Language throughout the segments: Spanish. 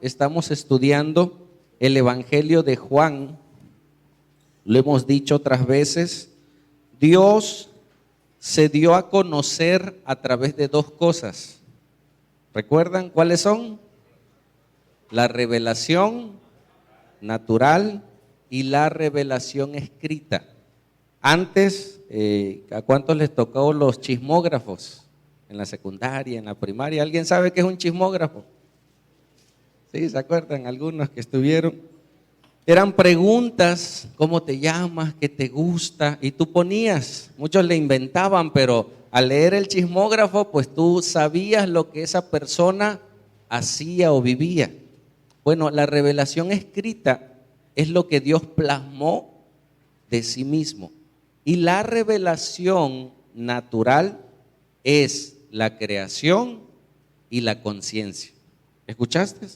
estamos estudiando el Evangelio de Juan. Lo hemos dicho otras veces. Dios se dio a conocer a través de dos cosas. ¿Recuerdan cuáles son? La revelación natural y la revelación escrita. Antes, ¿a cuántos les tocó los chismógrafos? En la secundaria, en la primaria. ¿Alguien sabe qué es un chismógrafo? Sí, ¿se acuerdan? Algunos que estuvieron. Eran preguntas: ¿cómo te llamas? ¿Qué te gusta? Y tú ponías, muchos le inventaban, pero al leer el chismógrafo, pues tú sabías lo que esa persona hacía o vivía. Bueno, la revelación escrita es lo que Dios plasmó de sí mismo. Y la revelación natural es la creación y la conciencia. ¿Escuchaste?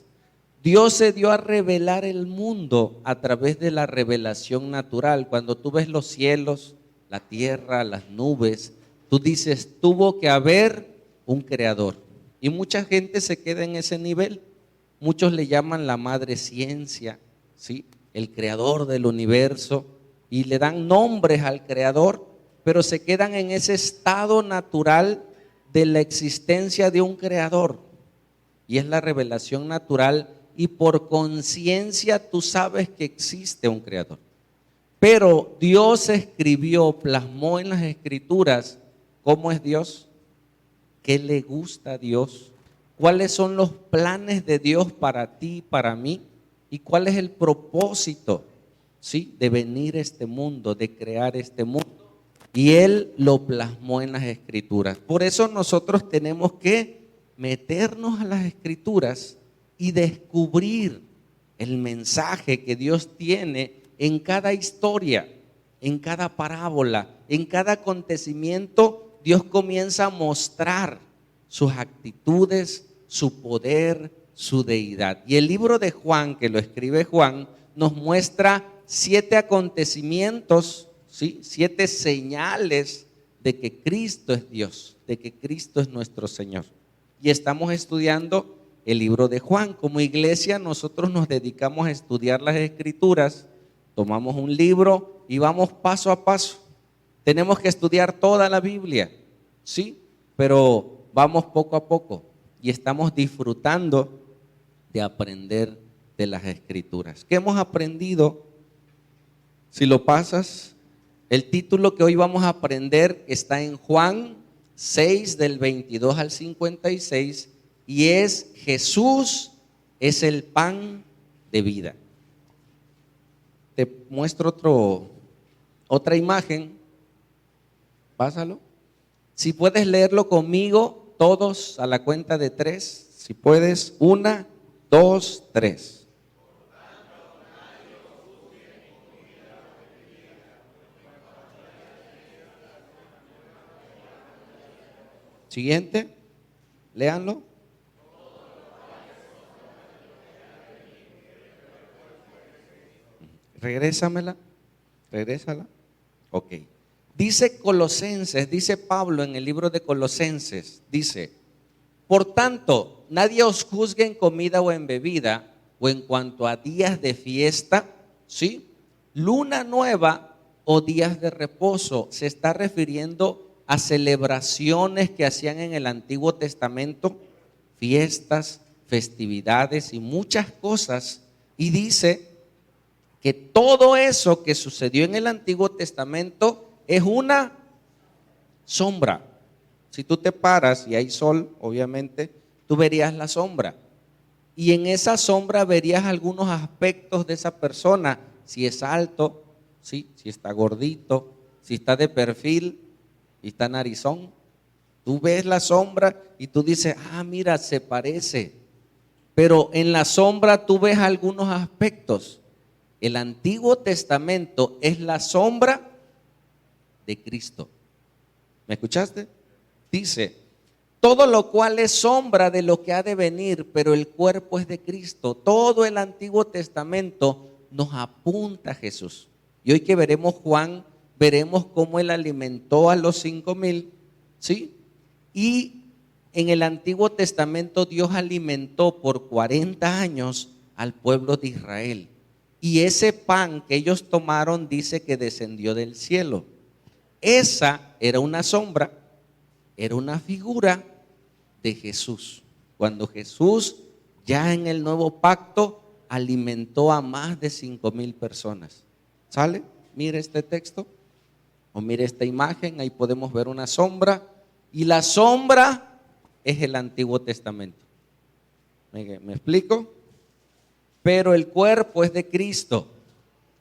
Dios se dio a revelar el mundo a través de la revelación natural. Cuando tú ves los cielos, la tierra, las nubes, tú dices, tuvo que haber un creador. Y mucha gente se queda en ese nivel. Muchos le llaman la madre ciencia, ¿sí? El creador del universo, y le dan nombres al creador, pero se quedan en ese estado natural de la existencia de un creador. Y es la revelación natural, y por conciencia tú sabes que existe un creador. Pero Dios escribió, plasmó en las escrituras cómo es Dios, qué le gusta a Dios, cuáles son los planes de Dios para ti, para mí, y cuál es el propósito, ¿sí?, de venir a este mundo, de crear este mundo. Y Él lo plasmó en las escrituras. Por eso nosotros tenemos que meternos a las escrituras y descubrir el mensaje que Dios tiene en cada historia, en cada parábola, en cada acontecimiento. Dios comienza a mostrar sus actitudes, su poder, su deidad. Y el libro de Juan, que lo escribe Juan, nos muestra 7 acontecimientos, ¿sí?, 7 señales de que Cristo es Dios, de que Cristo es nuestro Señor. Y estamos estudiando el libro de Juan. Como iglesia nosotros nos dedicamos a estudiar las escrituras, tomamos un libro y vamos paso a paso. Tenemos que estudiar toda la Biblia, ¿sí?, pero vamos poco a poco y estamos disfrutando de aprender de las escrituras. ¿Qué hemos aprendido? Si lo pasas, el título que hoy vamos a aprender está en Juan 6 del 22 al 56 y es: Jesús es el pan de vida. Te muestro otra imagen. Pásalo. Si puedes leerlo conmigo, todos a la cuenta de 3. Si puedes, 1, 2, 3. Siguiente, léanlo. Regrésala. Ok. Dice Colosenses, dice Pablo en el libro de Colosenses, dice: por tanto, nadie os juzgue en comida o en bebida, o en cuanto a días de fiesta, ¿sí?, luna nueva o días de reposo. Se está refiriendo a celebraciones que hacían en el Antiguo Testamento, fiestas, festividades y muchas cosas. Y dice que todo eso que sucedió en el Antiguo Testamento es una sombra. Si tú te paras y hay sol, obviamente, tú verías la sombra. Y en esa sombra verías algunos aspectos de esa persona. Si es alto, ¿sí?, si está gordito, si está de perfil y está narizón. Tú ves la sombra y tú dices: ah, mira, se parece. Pero en la sombra tú ves algunos aspectos. El Antiguo Testamento es la sombra de Cristo. ¿Me escuchaste? Dice: todo lo cual es sombra de lo que ha de venir, pero el cuerpo es de Cristo. Todo el Antiguo Testamento nos apunta a Jesús. Y hoy que veremos Juan, veremos cómo Él alimentó a los 5,000, ¿sí? Y en el Antiguo Testamento Dios alimentó por 40 años al pueblo de Israel. Y ese pan que ellos tomaron dice que descendió del cielo. Esa era una sombra, era una figura de Jesús. Cuando Jesús ya en el nuevo pacto alimentó a más de 5,000 personas. ¿Sale? Mire este texto o mire esta imagen, ahí podemos ver una sombra y la sombra es el Antiguo Testamento. ¿Me explico? Pero el cuerpo es de Cristo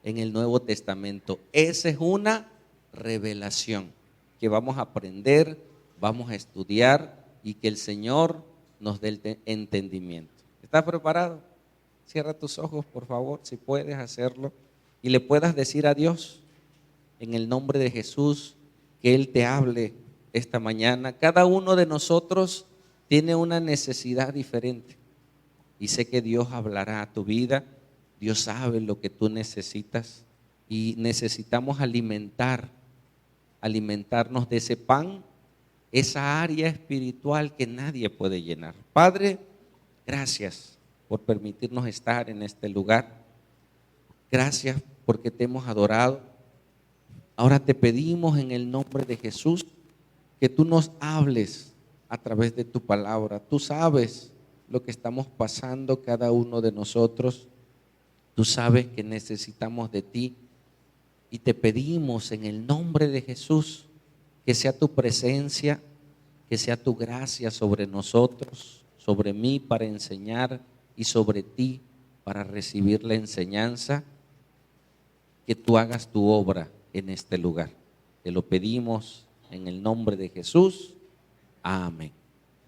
en el Nuevo Testamento. Esa es una revelación que vamos a aprender, vamos a estudiar y que el Señor nos dé el entendimiento. ¿Estás preparado? Cierra tus ojos, por favor, si puedes hacerlo, y le puedas decir a Dios en el nombre de Jesús que Él te hable esta mañana. Cada uno de nosotros tiene una necesidad diferente y sé que Dios hablará a tu vida. Dios sabe lo que tú necesitas y necesitamos alimentarnos de ese pan, esa área espiritual que nadie puede llenar. Padre, gracias por permitirnos estar en este lugar. Gracias porque te hemos adorado. Ahora te pedimos en el nombre de Jesús que tú nos hables a través de tu palabra. Tú sabes lo que estamos pasando cada uno de nosotros. Tú sabes que necesitamos de ti y te pedimos en el nombre de Jesús que sea tu presencia, que sea tu gracia sobre nosotros, sobre mí para enseñar y sobre ti para recibir la enseñanza, que tú hagas tu obra en este lugar. Te lo pedimos en el nombre de Jesús. Amén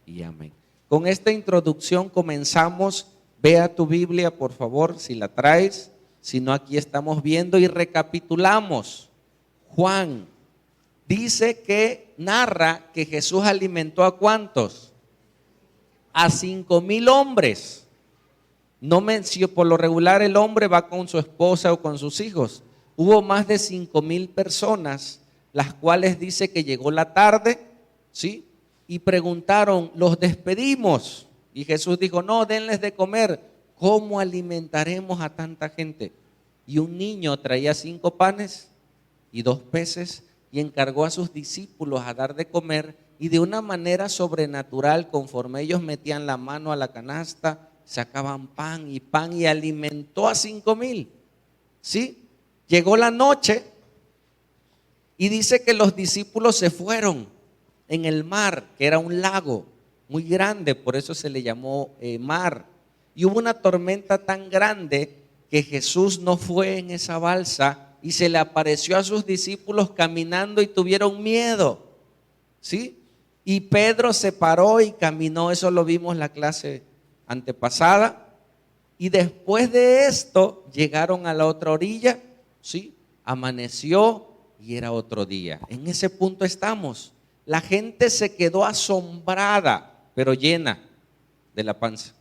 y amén. Con esta introducción comenzamos. Vea tu Biblia, por favor, si la traes. Si no, aquí estamos viendo y recapitulamos. Juan dice que narra que Jesús alimentó ¿a cuántos? A 5,000 hombres. No mencionó, por lo regular el hombre va con su esposa o con sus hijos. Hubo más de 5,000 personas, las cuales dice que llegó la tarde, ¿sí? Y preguntaron, ¿los despedimos? Y Jesús dijo, no, denles de comer. ¿Cómo alimentaremos a tanta gente? Y un niño traía 5 panes y 2 peces y encargó a sus discípulos a dar de comer, y de una manera sobrenatural, conforme ellos metían la mano a la canasta, sacaban pan y alimentó a 5,000. ¿Sí? Llegó la noche y dice que los discípulos se fueron en el mar, que era un lago muy grande, por eso se le llamó mar. Y hubo una tormenta tan grande que Jesús no fue en esa balsa y se le apareció a sus discípulos caminando y tuvieron miedo, ¿sí? Y Pedro se paró y caminó, eso lo vimos en la clase antepasada. Y después de esto llegaron a la otra orilla, ¿sí? Amaneció y era otro día. En ese punto estamos. La gente se quedó asombrada, pero llena de la panza,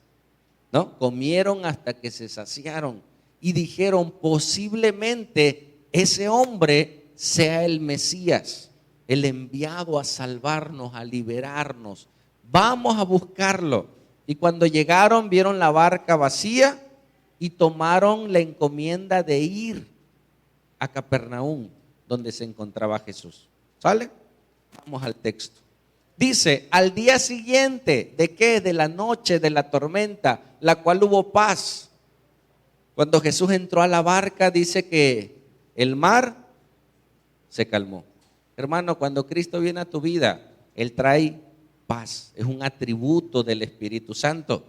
¿no? Comieron hasta que se saciaron y dijeron, posiblemente ese hombre sea el Mesías, el enviado a salvarnos, a liberarnos. Vamos a buscarlo. Y cuando llegaron vieron la barca vacía y tomaron la encomienda de ir a Capernaum, donde se encontraba Jesús. ¿Sale? Vamos al texto. Dice, al día siguiente, ¿de qué? De la noche, de la tormenta, la cual hubo paz. Cuando Jesús entró a la barca, dice que el mar se calmó. Hermano, cuando Cristo viene a tu vida, Él trae paz. Es un atributo del Espíritu Santo.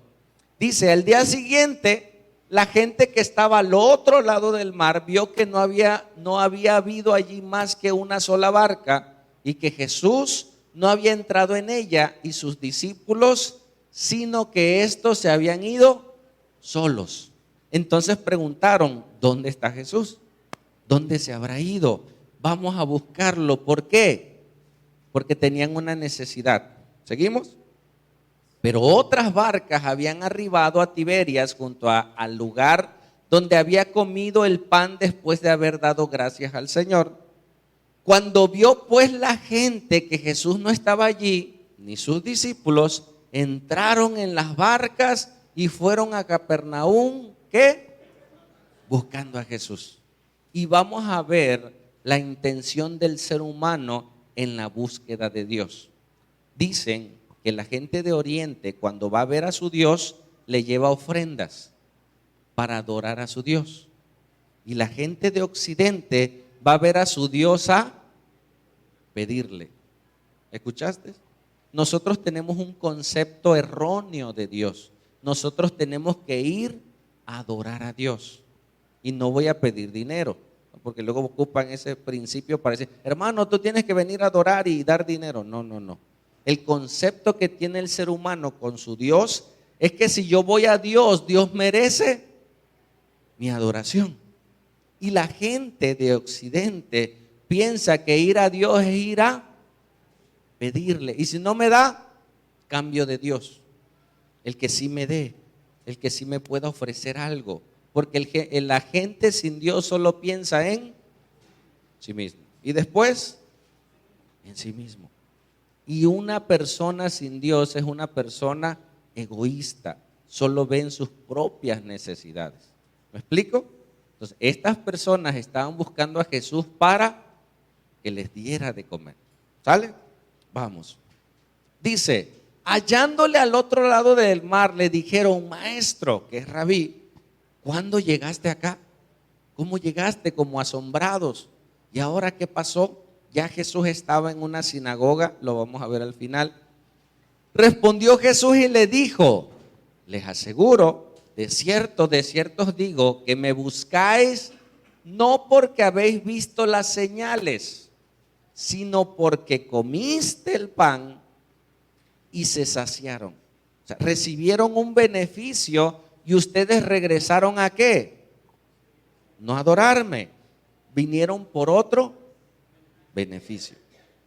Dice, al día siguiente, la gente que estaba al otro lado del mar vio que no había habido allí más que una sola barca y que Jesús no había entrado en ella y sus discípulos, sino que estos se habían ido solos. Entonces preguntaron, ¿dónde está Jesús? ¿Dónde se habrá ido? Vamos a buscarlo. ¿Por qué? Porque tenían una necesidad. ¿Seguimos? Pero otras barcas habían arribado a Tiberias junto al lugar donde había comido el pan después de haber dado gracias al Señor. Cuando vio pues la gente que Jesús no estaba allí, ni sus discípulos entraron en las barcas y fueron a Capernaum, ¿qué? Buscando a Jesús. Y vamos a ver la intención del ser humano en la búsqueda de Dios. Dicen que la gente de Oriente, cuando va a ver a su Dios, le lleva ofrendas para adorar a su Dios. Y la gente de Occidente va a ver a su Dios a pedirle. ¿Escuchaste? Nosotros tenemos un concepto erróneo de Dios. Nosotros tenemos que ir a adorar a Dios. Y no voy a pedir dinero, porque luego ocupan ese principio para decir, hermano, tú tienes que venir a adorar y dar dinero. No, no, no. El concepto que tiene el ser humano con su Dios es que si yo voy a Dios, Dios merece mi adoración. Y la gente de Occidente piensa que ir a Dios es ir a pedirle. Y si no me da, cambio de Dios. El que sí me dé, el que sí me pueda ofrecer algo. Porque la gente sin Dios solo piensa en sí mismo. Y después, en sí mismo. Y una persona sin Dios es una persona egoísta. Solo ven sus propias necesidades. ¿Me explico? Entonces, estas personas estaban buscando a Jesús para que les diera de comer. ¿Sale? Vamos. Dice, hallándole al otro lado del mar, le dijeron, maestro, que es Rabí, ¿cuándo llegaste acá? ¿Cómo llegaste? Como asombrados. ¿Y ahora qué pasó? Ya Jesús estaba en una sinagoga, lo vamos a ver al final. Respondió Jesús y le dijo, les aseguro, de cierto os digo, que me buscáis no porque habéis visto las señales, sino porque comiste el pan y se saciaron. O sea, recibieron un beneficio y ustedes regresaron ¿a qué? No a adorarme, vinieron por otro beneficio.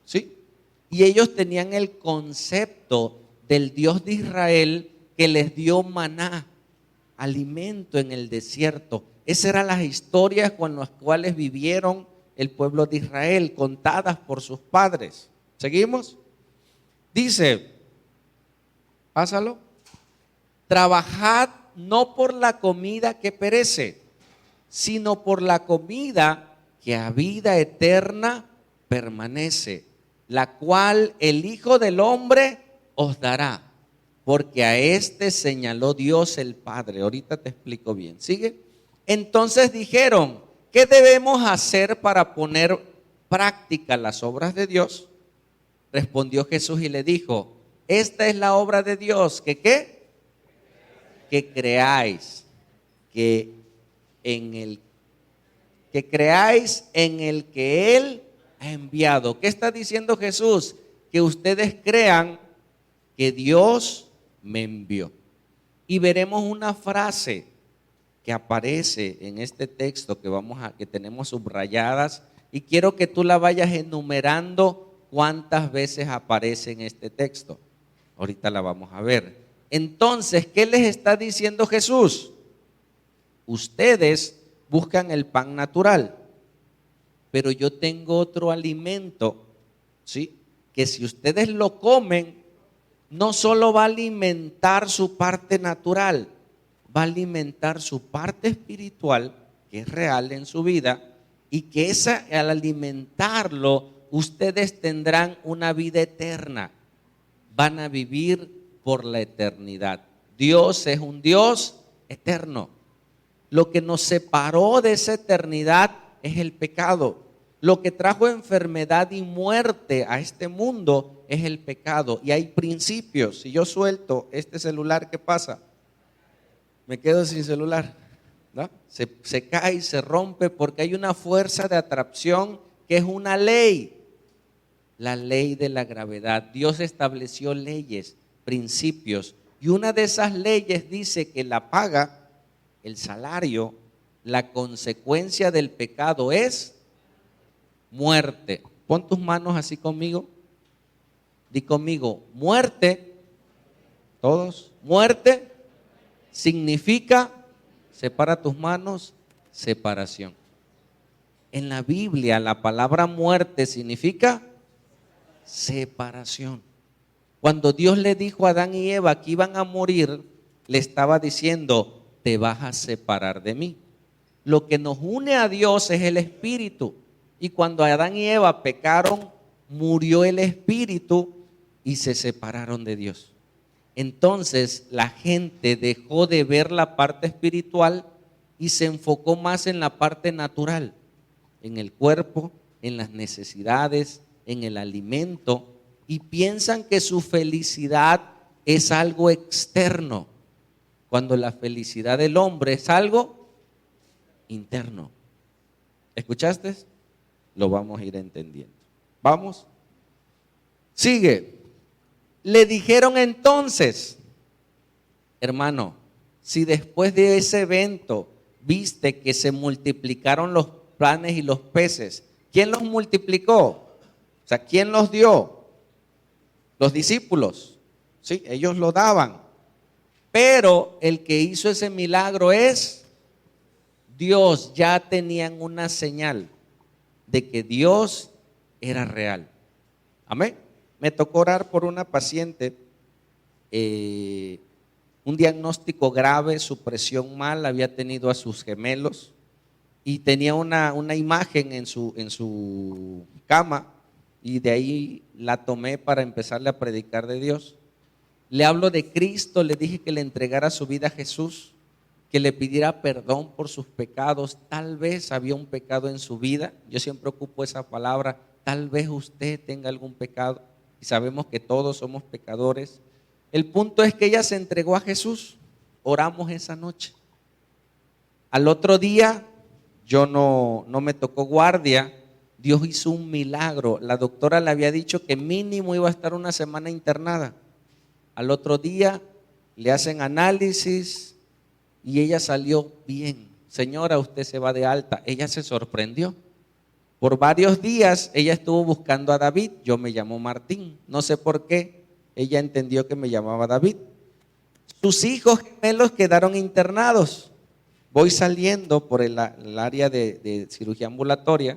¿Sí? Y ellos tenían el concepto del Dios de Israel que les dio maná, alimento en el desierto. Esas eran las historias con las cuales vivieron el pueblo de Israel, contadas por sus padres. ¿Seguimos? Dice, pásalo. Trabajad no por la comida que perece, sino por la comida que a vida eterna permanece, la cual el Hijo del Hombre os dará, porque a este señaló Dios el Padre. Ahorita te explico bien. ¿Sigue? Entonces dijeron, ¿qué debemos hacer para poner práctica las obras de Dios? Respondió Jesús y le dijo, esta es la obra de Dios, que ¿qué? Que creáis que creáis en el que Él ha enviado. ¿Qué está diciendo Jesús? Que ustedes crean que Dios me envió. Y veremos una frase que aparece en este texto que tenemos subrayadas, y quiero que tú la vayas enumerando cuántas veces aparece en este texto. Ahorita la vamos a ver. Entonces, ¿qué les está diciendo Jesús? Ustedes buscan el pan natural, pero yo tengo otro alimento, ¿sí? Que si ustedes lo comen, no solo va a alimentar su parte natural, va a alimentar su parte espiritual, que es real en su vida, y que al alimentarlo, ustedes tendrán una vida eterna, van a vivir por la eternidad. Dios es un Dios eterno. Lo que nos separó de esa eternidad es el pecado. Lo que trajo enfermedad y muerte a este mundo es el pecado. Y hay principios. Si yo suelto este celular, ¿qué pasa? Me quedo sin celular, ¿no? Se cae, se rompe, porque hay una fuerza de atracción que es una ley. La ley de la gravedad. Dios estableció leyes, principios. Y una de esas leyes dice que la paga, el salario, la consecuencia del pecado es muerte. Pon tus manos así conmigo. Di conmigo, muerte. Todos, muerte significa, separa tus manos, separación. En la Biblia la palabra muerte significa separación. Cuando Dios le dijo a Adán y Eva que iban a morir, le estaba diciendo, te vas a separar de mí. Lo que nos une a Dios es el Espíritu. Y cuando Adán y Eva pecaron, murió el Espíritu y se separaron de Dios. Entonces la gente dejó de ver la parte espiritual y se enfocó más en la parte natural, en el cuerpo, en las necesidades, en el alimento, y piensan que su felicidad es algo externo, cuando la felicidad del hombre es algo interno. ¿Escuchaste? Lo vamos a ir entendiendo. Vamos. Sigue. Le dijeron entonces, hermano, si después de ese evento viste que se multiplicaron los panes y los peces, ¿quién los multiplicó? O sea, ¿quién los dio? Los discípulos. Sí, ellos lo daban. Pero el que hizo ese milagro es Dios. Ya tenían una señal de que Dios era real. Amén. Me tocó orar por una paciente, un diagnóstico grave, su presión mal, había tenido a sus gemelos y tenía una imagen en su cama, y de ahí la tomé para empezarle a predicar de Dios. Le hablo de Cristo, le dije que le entregara su vida a Jesús, que le pidiera perdón por sus pecados. Tal vez había un pecado en su vida, yo siempre ocupo esa palabra, tal vez usted tenga algún pecado, y sabemos que todos somos pecadores. El punto es que ella se entregó a Jesús, oramos esa noche. Al otro día, yo no me tocó guardia, Dios hizo un milagro. La doctora le había dicho que mínimo iba a estar una semana internada. Al otro día le hacen análisis y ella salió bien. Señora, usted se va de alta. Ella se sorprendió. Por varios días ella estuvo buscando a David. Yo me llamo Martín. No sé por qué. Ella entendió que me llamaba David. Sus hijos gemelos quedaron internados. Voy saliendo por el área de cirugía ambulatoria.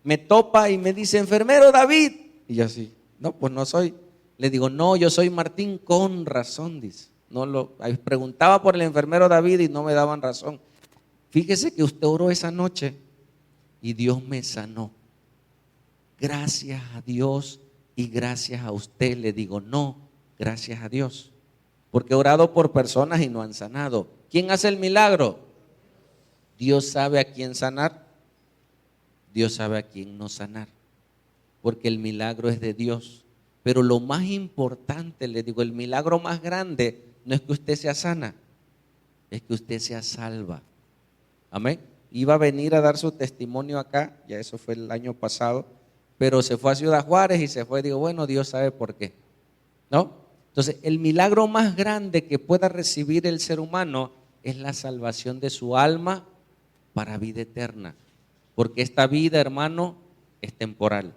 Me topa y me dice, enfermero David. Y yo así, no, pues no soy. Le digo, no, yo soy Martín. Con razón, dice. Preguntaba por el enfermero David y no me daban razón. Fíjese que usted oró esa noche y Dios me sanó. Gracias a Dios y gracias a usted. Le digo, no, gracias a Dios. Porque he orado por personas y no han sanado. ¿Quién hace el milagro? Dios sabe a quién sanar. Dios sabe a quién no sanar. Porque el milagro es de Dios. Pero lo más importante, le digo, el milagro más grande no es que usted sea sana, es que usted sea salva. Amén. Iba a venir a dar su testimonio acá, ya eso fue el año pasado, pero se fue a Ciudad Juárez y se fue. Digo, bueno, Dios sabe por qué, ¿no? Entonces, el milagro más grande que pueda recibir el ser humano es la salvación de su alma para vida eterna. Porque esta vida, hermano, es temporal.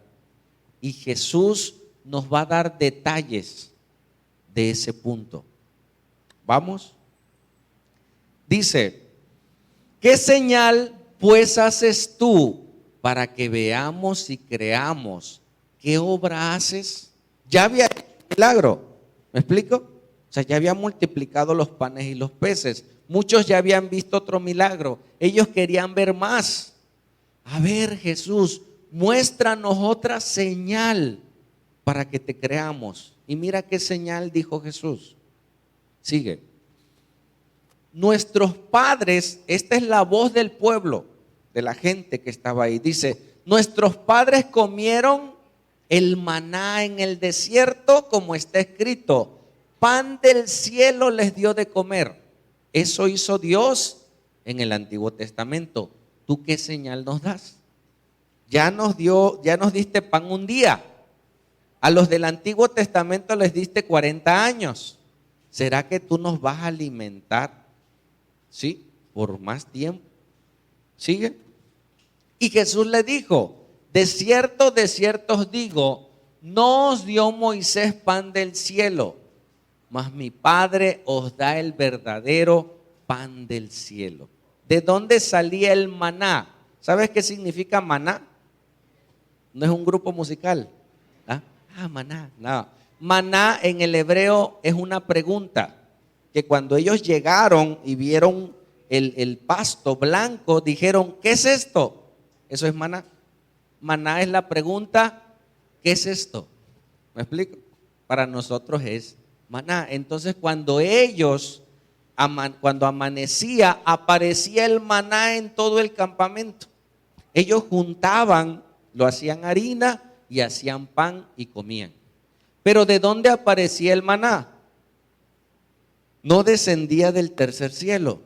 Y Jesús nos va a dar detalles de ese punto. ¿Vamos? Dice, ¿qué señal pues haces tú para que veamos y creamos? ¿Qué obra haces? Ya había hecho un milagro, ¿me explico? O sea, ya había multiplicado los panes y los peces. Muchos ya habían visto otro milagro. Ellos querían ver más. A ver, Jesús, muéstranos otra señal para que te creamos. Y mira qué señal dijo Jesús. Sigue. Nuestros padres, esta es la voz del pueblo, de la gente que estaba ahí. Dice, nuestros padres comieron el maná en el desierto, como está escrito, pan del cielo les dio de comer. Eso hizo Dios en el Antiguo Testamento. ¿Tú qué señal nos das? Ya nos diste pan un día. A los del Antiguo Testamento les diste 40 años. ¿Será que tú nos vas a alimentar? Sí, por más tiempo. ¿Sigue? Y Jesús le dijo, de cierto os digo, no os dio Moisés pan del cielo, mas mi Padre os da el verdadero pan del cielo. ¿De dónde salía el maná? ¿Sabes qué significa maná? No es un grupo musical. Maná. No. Maná en el hebreo es una pregunta, que cuando ellos llegaron y vieron el pasto blanco, dijeron, ¿qué es esto? Eso es maná. Maná es la pregunta, ¿qué es esto? ¿Me explico? Para nosotros es maná. Entonces cuando cuando amanecía, aparecía el maná en todo el campamento. Ellos juntaban, lo hacían harina y hacían pan y comían. Pero ¿de dónde aparecía el maná? No descendía del tercer cielo.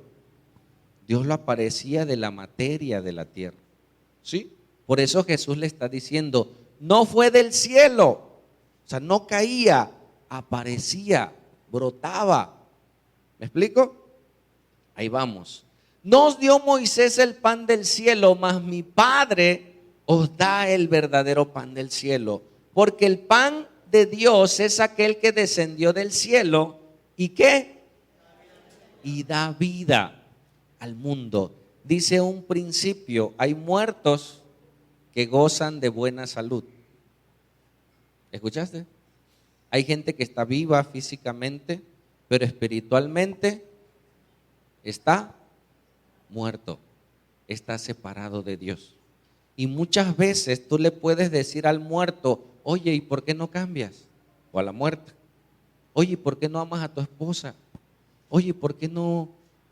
Dios lo aparecía de la materia de la tierra. ¿Sí? Por eso Jesús le está diciendo, no fue del cielo. O sea, no caía, aparecía, brotaba. ¿Me explico? Ahí vamos. No os dio Moisés el pan del cielo, mas mi Padre os da el verdadero pan del cielo. Porque el pan de Dios es aquel que descendió del cielo. ¿Y qué? Y da vida al mundo. Dice un principio, hay muertos que gozan de buena salud. ¿Escuchaste? Hay gente que está viva físicamente, pero espiritualmente está muerto, está separado de Dios. Y muchas veces tú le puedes decir al muerto, oye, ¿y por qué no cambias? O a la muerta, oye, ¿por qué no amas a tu esposa? Oye, ¿por qué no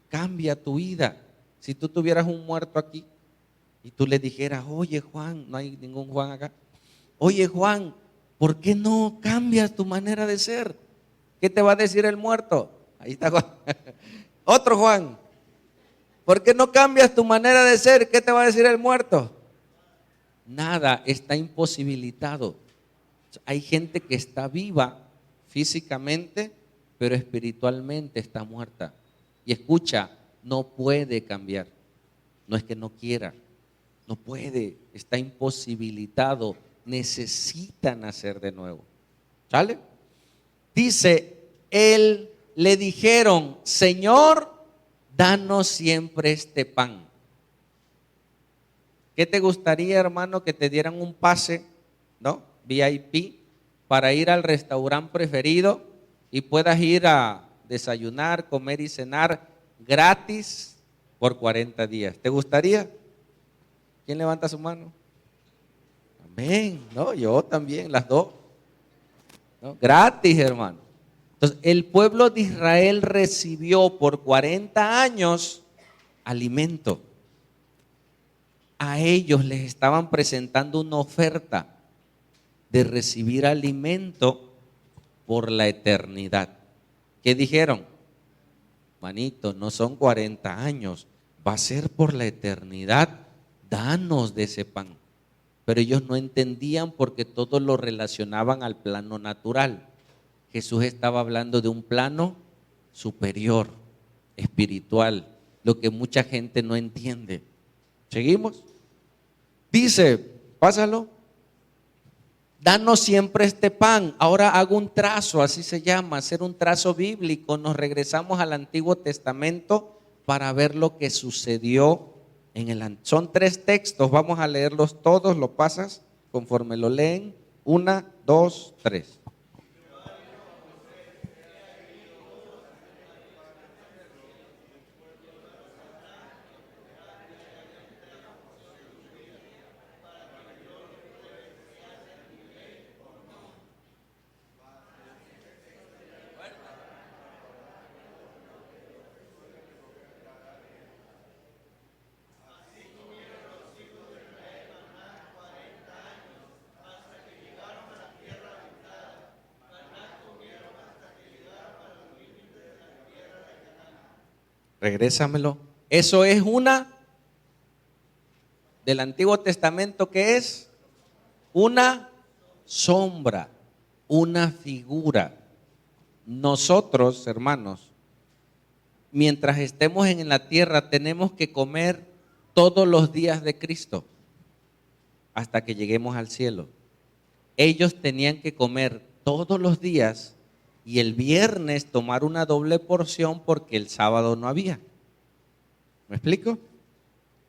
cambia tu vida? Si tú tuvieras un muerto aquí y tú le dijeras, oye Juan, no hay ningún Juan acá, oye Juan, ¿por qué no cambias tu manera de ser? ¿Qué te va a decir el muerto? Ahí está Juan. Otro Juan, ¿por qué no cambias tu manera de ser? ¿Qué te va a decir el muerto? Nada, está imposibilitado. Hay gente que está viva físicamente, pero espiritualmente está muerta. Y escucha, no puede cambiar. No es que no quiera, no puede, está imposibilitado. Necesita nacer de nuevo. ¿Sale? Dice, él le dijeron, Señor, danos siempre este pan. ¿Qué te gustaría, hermano, que te dieran un pase, ¿no? VIP para ir al restaurante preferido y puedas ir a desayunar, comer y cenar gratis por 40 días? ¿Te gustaría? ¿Quién levanta su mano? Amén. No, yo también, las dos. ¿No? Gratis, hermano. Entonces, el pueblo de Israel recibió por 40 años alimento. A ellos les estaban presentando una oferta de recibir alimento por la eternidad. ¿Qué dijeron? Manito, no son 40 años, va a ser por la eternidad, danos de ese pan. Pero ellos no entendían porque todos lo relacionaban al plano natural. Jesús estaba hablando de un plano superior, espiritual, lo que mucha gente no entiende. ¿Seguimos? Dice, pásalo. Danos siempre este pan. Ahora hago un trazo, así se llama, hacer un trazo bíblico. Nos regresamos al Antiguo Testamento para ver lo que sucedió son 3 textos, vamos a leerlos todos, lo pasas conforme lo leen. 1, 2, 3. Regrésamelo. Eso es una del Antiguo Testamento, que es una sombra, una figura. Nosotros, hermanos, mientras estemos en la tierra, tenemos que comer todos los días de Cristo hasta que lleguemos al cielo. Ellos tenían que comer todos los días y el viernes tomar una doble porción porque el sábado no había. ¿Me explico?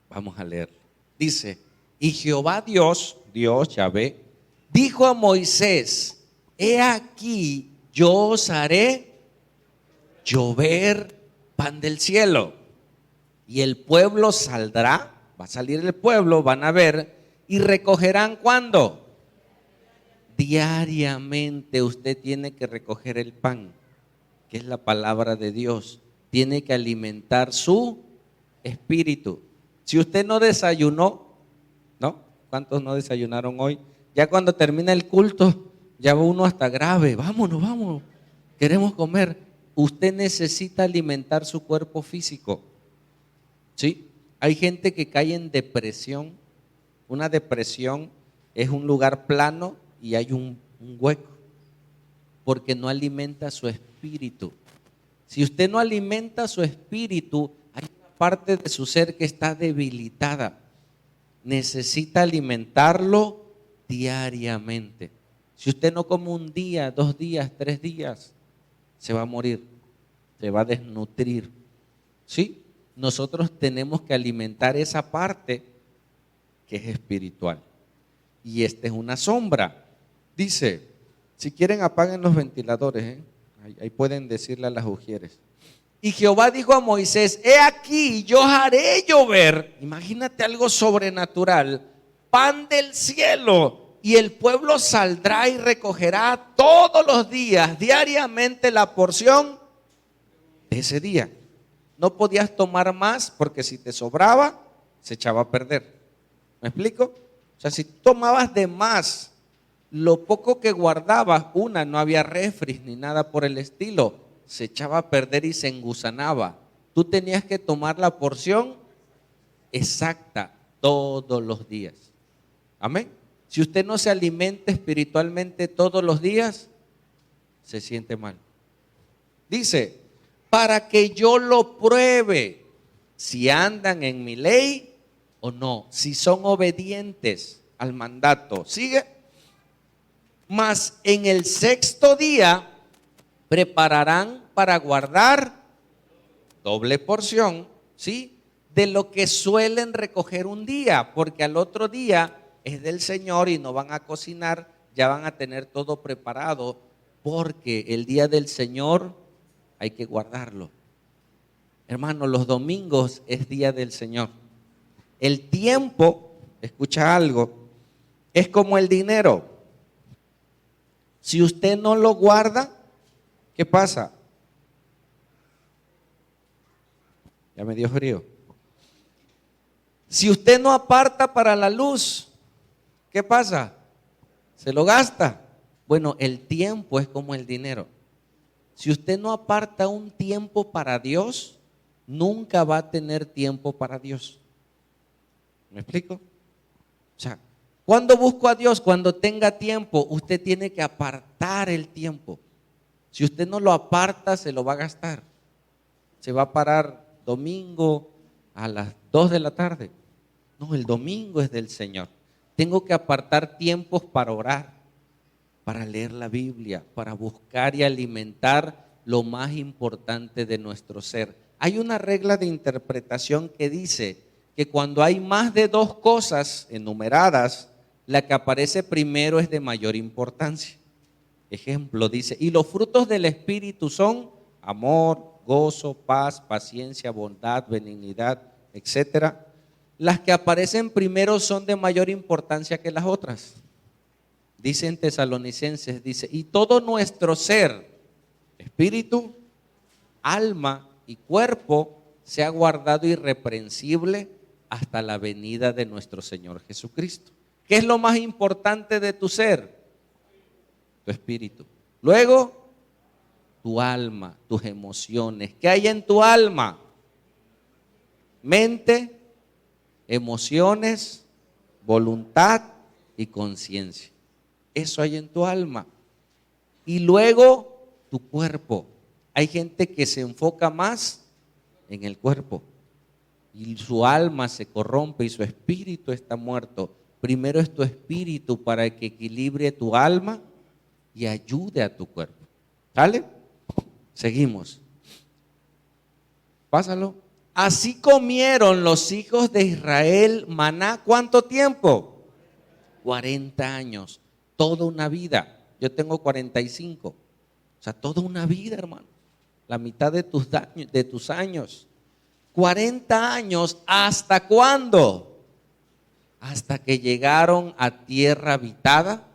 Vamos a leer. Dice, y Jehová Dios, Yahvé, dijo a Moisés, he aquí, yo os haré llover pan del cielo. Y el pueblo saldrá, va a salir el pueblo, van a ver, y recogerán ¿cuándo? Diariamente usted tiene que recoger el pan, que es la palabra de Dios. Tiene que alimentar su espíritu. Si usted no desayunó, ¿no? ¿Cuántos no desayunaron hoy? Ya cuando termina el culto, ya va uno hasta grave. Vámonos, vámonos. Queremos comer. Usted necesita alimentar su cuerpo físico. ¿Sí? Hay gente que cae en depresión. Una depresión es un lugar plano y hay un hueco, porque no alimenta su espíritu. Si usted no alimenta su espíritu, hay una parte de su ser que está debilitada. Necesita alimentarlo diariamente. Si usted no come un día, 2 días, 3 días, se va a morir, se va a desnutrir. ¿Sí? Nosotros tenemos que alimentar esa parte que es espiritual. Y esta es una sombra. Dice, si quieren apaguen los ventiladores, ahí pueden decirle a las ujieres. Y Jehová dijo a Moisés, he aquí, yo haré llover, imagínate algo sobrenatural, pan del cielo, y el pueblo saldrá y recogerá todos los días, diariamente, la porción de ese día. No podías tomar más porque si te sobraba, se echaba a perder. ¿Me explico? O sea, si tomabas de más, lo poco que guardabas, no había refris ni nada por el estilo, se echaba a perder y se engusanaba. Tú tenías que tomar la porción exacta todos los días. Amén. Si usted no se alimenta espiritualmente todos los días, se siente mal. Dice, para que yo lo pruebe si andan en mi ley o no, si son obedientes al mandato. Sigue. Mas en el 6º día prepararán para guardar doble porción, ¿sí? De lo que suelen recoger un día, porque al otro día es del Señor y no van a cocinar, ya van a tener todo preparado, porque el día del Señor hay que guardarlo. Hermano, los domingos es día del Señor. El tiempo, escucha algo, es como el dinero. Si usted no lo guarda, ¿qué pasa? Ya me dio frío. Si usted no aparta para la luz, ¿qué pasa? Se lo gasta. Bueno, el tiempo es como el dinero. Si usted no aparta un tiempo para Dios, nunca va a tener tiempo para Dios. ¿Me explico? O sea, ¿cuándo busco a Dios? Cuando tenga tiempo. Usted tiene que apartar el tiempo. Si usted no lo aparta, se lo va a gastar. Se va a parar domingo a las 2 de la tarde. No, el domingo es del Señor. Tengo que apartar tiempos para orar, para leer la Biblia, para buscar y alimentar lo más importante de nuestro ser. Hay una regla de interpretación que dice que cuando hay más de 2 cosas enumeradas, la que aparece primero es de mayor importancia. Ejemplo, dice, y los frutos del Espíritu son amor, gozo, paz, paciencia, bondad, benignidad, etcétera. Las que aparecen primero son de mayor importancia que las otras. Dice en Tesalonicenses, dice, y todo nuestro ser, espíritu, alma y cuerpo, sea guardado irreprensible hasta la venida de nuestro Señor Jesucristo. ¿Qué es lo más importante de tu ser? Tu espíritu. Luego, tu alma, tus emociones. ¿Qué hay en tu alma? Mente, emociones, voluntad y conciencia. Eso hay en tu alma. Y luego, tu cuerpo. Hay gente que se enfoca más en el cuerpo y su alma se corrompe y su espíritu está muerto. Primero es tu espíritu para que equilibre tu alma y ayude a tu cuerpo. ¿Sale? Seguimos. Pásalo. Así comieron los hijos de Israel maná. ¿Cuánto tiempo? 40 años. Toda una vida. Yo tengo 45. O sea, toda una vida, hermano. La mitad de tus años. 40 años, ¿hasta cuándo? Hasta que llegaron a tierra habitada.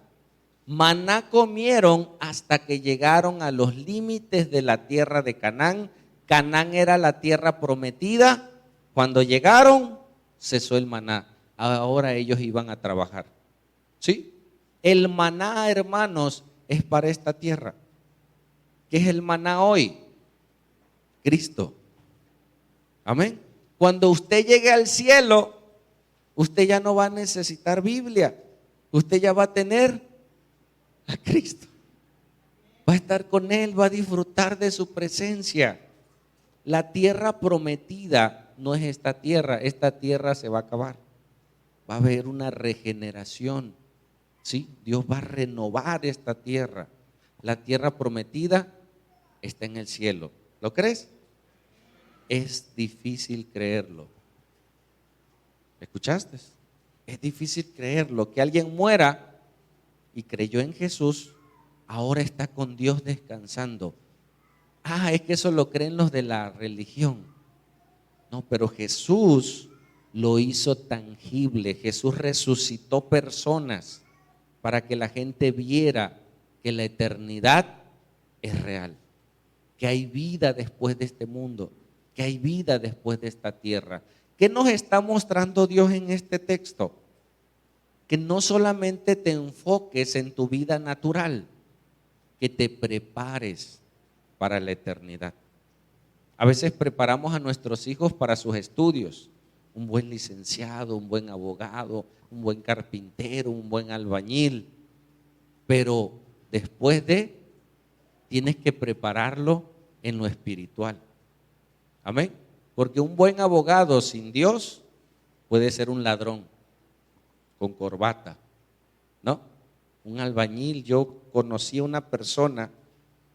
Maná comieron hasta que llegaron a los límites de la tierra de Canaán. Canaán era la tierra prometida. Cuando llegaron, cesó el maná. Ahora ellos iban a trabajar. ¿Sí? El maná, hermanos, es para esta tierra. ¿Qué es el maná hoy? Cristo. Amén. Cuando usted llegue al cielo, usted ya no va a necesitar Biblia. Usted ya va a tener a Cristo. Va a estar con Él, va a disfrutar de su presencia. La tierra prometida no es esta tierra se va a acabar. Va a haber una regeneración. ¿Sí? Dios va a renovar esta tierra. La tierra prometida está en el cielo. ¿Lo crees? Es difícil creerlo. ¿Escuchaste? Es difícil creerlo, que alguien muera y creyó en Jesús, ahora está con Dios descansando. Es que eso lo creen los de la religión. No, pero Jesús lo hizo tangible. Jesús resucitó personas para que la gente viera que la eternidad es real, que hay vida después de este mundo, que hay vida después de esta tierra. ¿Qué nos está mostrando Dios en este texto? Que no solamente te enfoques en tu vida natural, que te prepares para la eternidad. A veces preparamos a nuestros hijos para sus estudios, un buen licenciado, un buen abogado, un buen carpintero, un buen albañil, pero después tienes que prepararlo en lo espiritual. Amén. Porque un buen abogado sin Dios puede ser un ladrón con corbata, ¿no? Un albañil, yo conocí a una persona,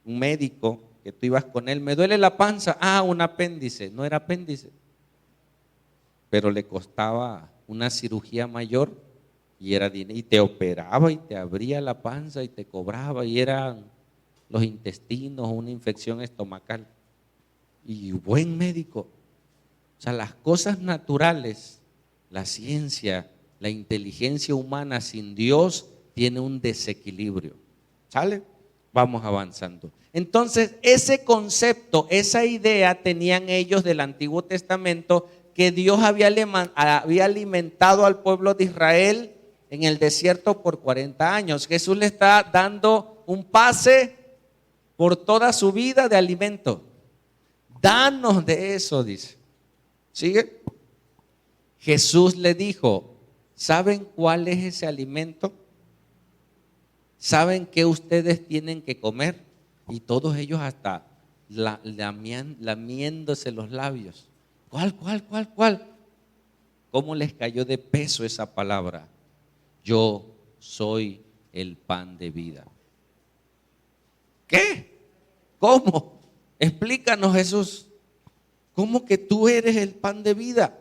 un médico, que tú ibas con él, me duele la panza, un apéndice, no era apéndice, pero le costaba una cirugía mayor y era dinero, y te operaba y te abría la panza y te cobraba y eran los intestinos, una infección estomacal. Y buen médico. O sea, las cosas naturales, la ciencia, la inteligencia humana sin Dios tiene un desequilibrio. ¿Sale? Vamos avanzando. Entonces, ese concepto, esa idea tenían ellos del Antiguo Testamento, que Dios había alimentado al pueblo de Israel en el desierto por 40 años. Jesús le está dando un pase por toda su vida de alimento. Danos de eso, dice. ¿Sigue? Jesús le dijo, ¿saben cuál es ese alimento? ¿Saben qué ustedes tienen que comer? Y todos ellos hasta lamiéndose los labios. ¿Cuál? ¿Cómo les cayó de peso esa palabra? Yo soy el pan de vida. ¿Qué? ¿Cómo? Explícanos, Jesús. ¿Cómo que tú eres el pan de vida?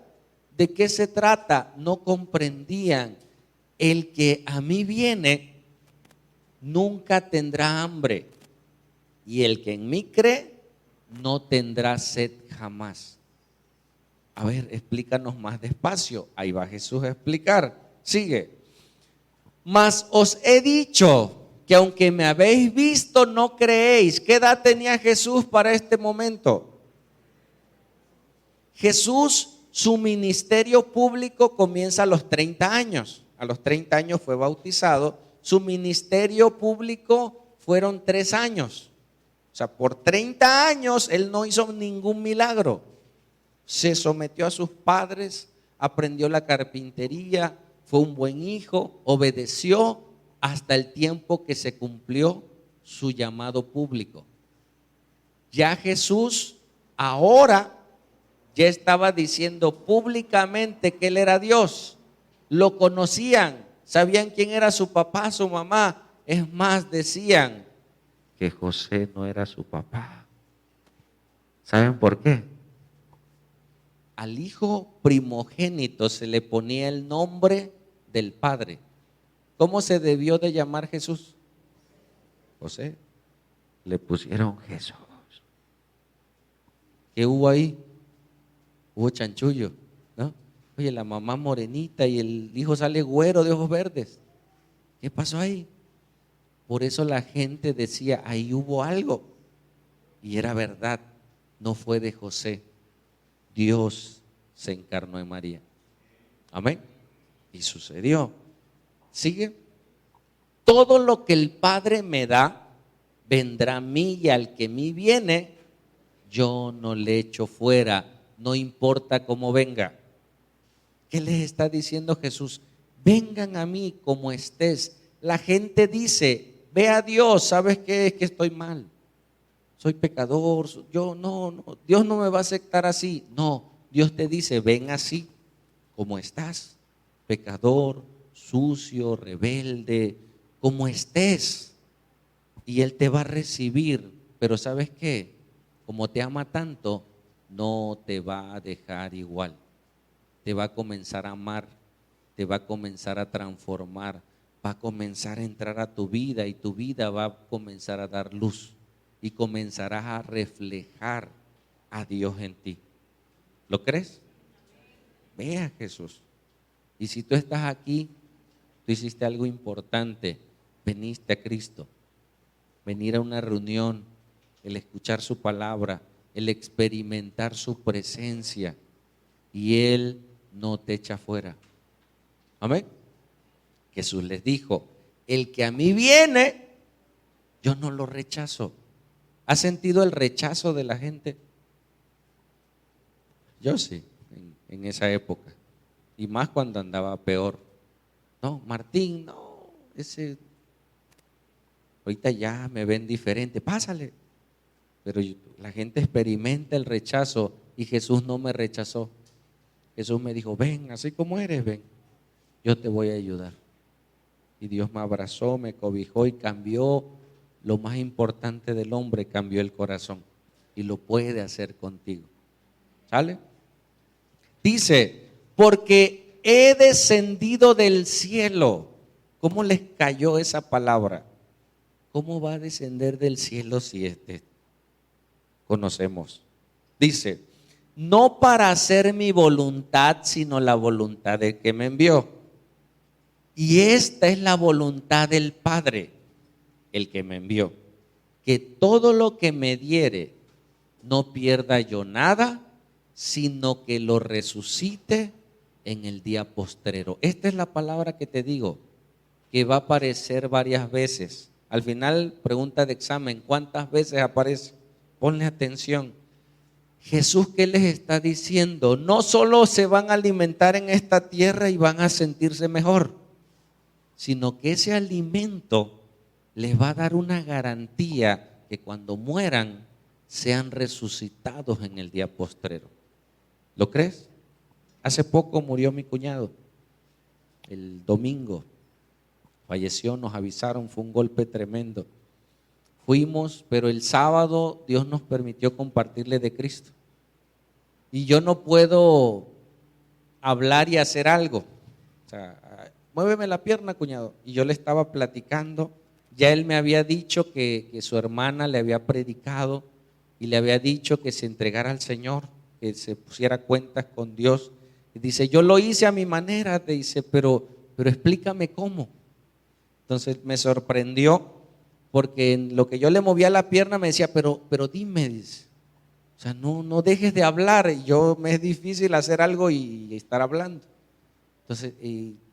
¿De qué se trata? No comprendían. El que a mí viene nunca tendrá hambre, y el que en mí cree no tendrá sed jamás. A ver, explícanos más despacio. Ahí va Jesús a explicar. Sigue. Mas os he dicho que aunque me habéis visto, no creéis. ¿Qué edad tenía Jesús para este momento? Jesús, su ministerio público comienza a los 30 años. A los 30 años fue bautizado. Su ministerio público fueron 3 años. O sea, por 30 años él no hizo ningún milagro. Se sometió a sus padres, aprendió la carpintería, fue un buen hijo, obedeció hasta el tiempo que se cumplió su llamado público. Ya Jesús ahora ya estaba diciendo públicamente que él era Dios. Lo conocían, sabían quién era su papá, su mamá. Es más, decían que José no era su papá. ¿Saben por qué? Al hijo primogénito se le ponía el nombre del padre. ¿Cómo se debió de llamar Jesús? José, le pusieron Jesús. ¿Qué hubo ahí? Hubo chanchullo, ¿no? Oye, la mamá morenita y el hijo sale güero de ojos verdes. ¿Qué pasó ahí? Por eso la gente decía, ahí hubo algo. Y era verdad, no fue de José. Dios se encarnó en María. Amén. Y sucedió. ¿Sigue? Todo lo que el Padre me da, vendrá a mí, y al que a mí viene, yo no le echo fuera, no importa cómo venga. ¿Qué les está diciendo Jesús? Vengan a mí como estés. La gente dice, ve a Dios, ¿sabes qué? Es que estoy mal, soy pecador, Dios no me va a aceptar así. No, Dios te dice, ven así como estás, pecador, sucio, rebelde, como estés, y Él te va a recibir. Pero ¿sabes qué? Como te ama tanto, no te va a dejar igual. Te va a comenzar a amar, te va a comenzar a transformar, va a comenzar a entrar a tu vida, y tu vida va a comenzar a dar luz y comenzarás a reflejar a Dios en ti. ¿Lo crees? Ve a Jesús. Y si tú estás aquí, tú hiciste algo importante, veniste a Cristo. Venir a una reunión, el escuchar su palabra, el experimentar su presencia, y Él no te echa fuera. Amén. Jesús les dijo, el que a mí viene, yo no lo rechazo. ¿Has sentido el rechazo de la gente? Yo sí, en esa época, y más cuando andaba peor. No, Martín, no, ese, ahorita ya me ven diferente, pásale. Pero la gente experimenta el rechazo, y Jesús no me rechazó. Jesús me dijo, ven, así como eres, ven, yo te voy a ayudar. Y Dios me abrazó, me cobijó y cambió lo más importante del hombre, cambió el corazón. Y lo puede hacer contigo. ¿Sale? Dice, porque he descendido del cielo. ¿Cómo les cayó esa palabra? ¿Cómo va a descender del cielo si conocemos? Dice, no para hacer mi voluntad, sino la voluntad de que me envió. Y esta es la voluntad del Padre, el que me envió, que todo lo que me diere, no pierda yo nada, sino que lo resucite en el día postrero. Esta es la palabra que te digo, que va a aparecer varias veces. Al final, pregunta de examen, ¿cuántas veces aparece? Ponle atención. Jesús, ¿qué les está diciendo? No solo se van a alimentar en esta tierra y van a sentirse mejor, sino que ese alimento les va a dar una garantía que cuando mueran sean resucitados en el día postrero. ¿Lo crees? Hace poco murió mi cuñado, el domingo falleció, nos avisaron, fue un golpe tremendo. Fuimos, pero el sábado Dios nos permitió compartirle de Cristo. Y yo no puedo hablar y hacer algo. O sea, muéveme la pierna, cuñado. Y yo le estaba platicando. Ya él me había dicho que su hermana le había predicado y le había dicho que se entregara al Señor, que se pusiera cuentas con Dios. Y dice, yo lo hice a mi manera, te dice, pero explícame cómo. Entonces me sorprendió, porque en lo que yo le movía la pierna me decía, pero dime, dice, o sea, no dejes de hablar. Y yo, me es difícil hacer algo y estar hablando. Entonces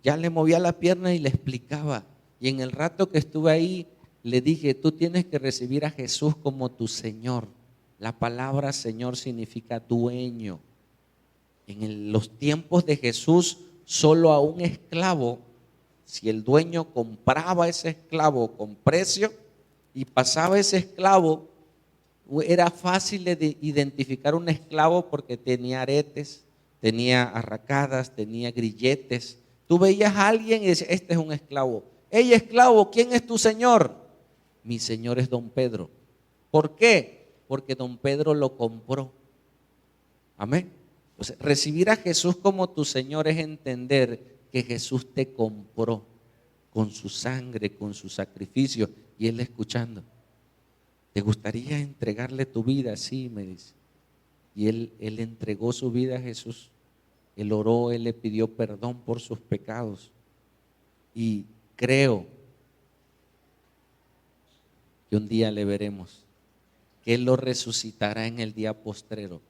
ya le movía la pierna y le explicaba. Y en el rato que estuve ahí, le dije, tú tienes que recibir a Jesús como tu Señor. La palabra Señor significa dueño. En los tiempos de Jesús, solo a un esclavo, si el dueño compraba ese esclavo con precio y pasaba ese esclavo, era fácil de identificar un esclavo porque tenía aretes, tenía arracadas, tenía grilletes. Tú veías a alguien y decías, este es un esclavo. Hey, esclavo, ¿quién es tu señor? Mi señor es don Pedro. ¿Por qué? Porque don Pedro lo compró. Amén. Entonces, recibir a Jesús como tu Señor es entender que Jesús te compró. con su sangre, con su sacrificio, y él escuchando. ¿Te gustaría entregarle tu vida? Sí, me dice. Y él entregó su vida a Jesús. Él oró, él le pidió perdón por sus pecados. Y creo que un día le veremos, que él lo resucitará en el día postrero.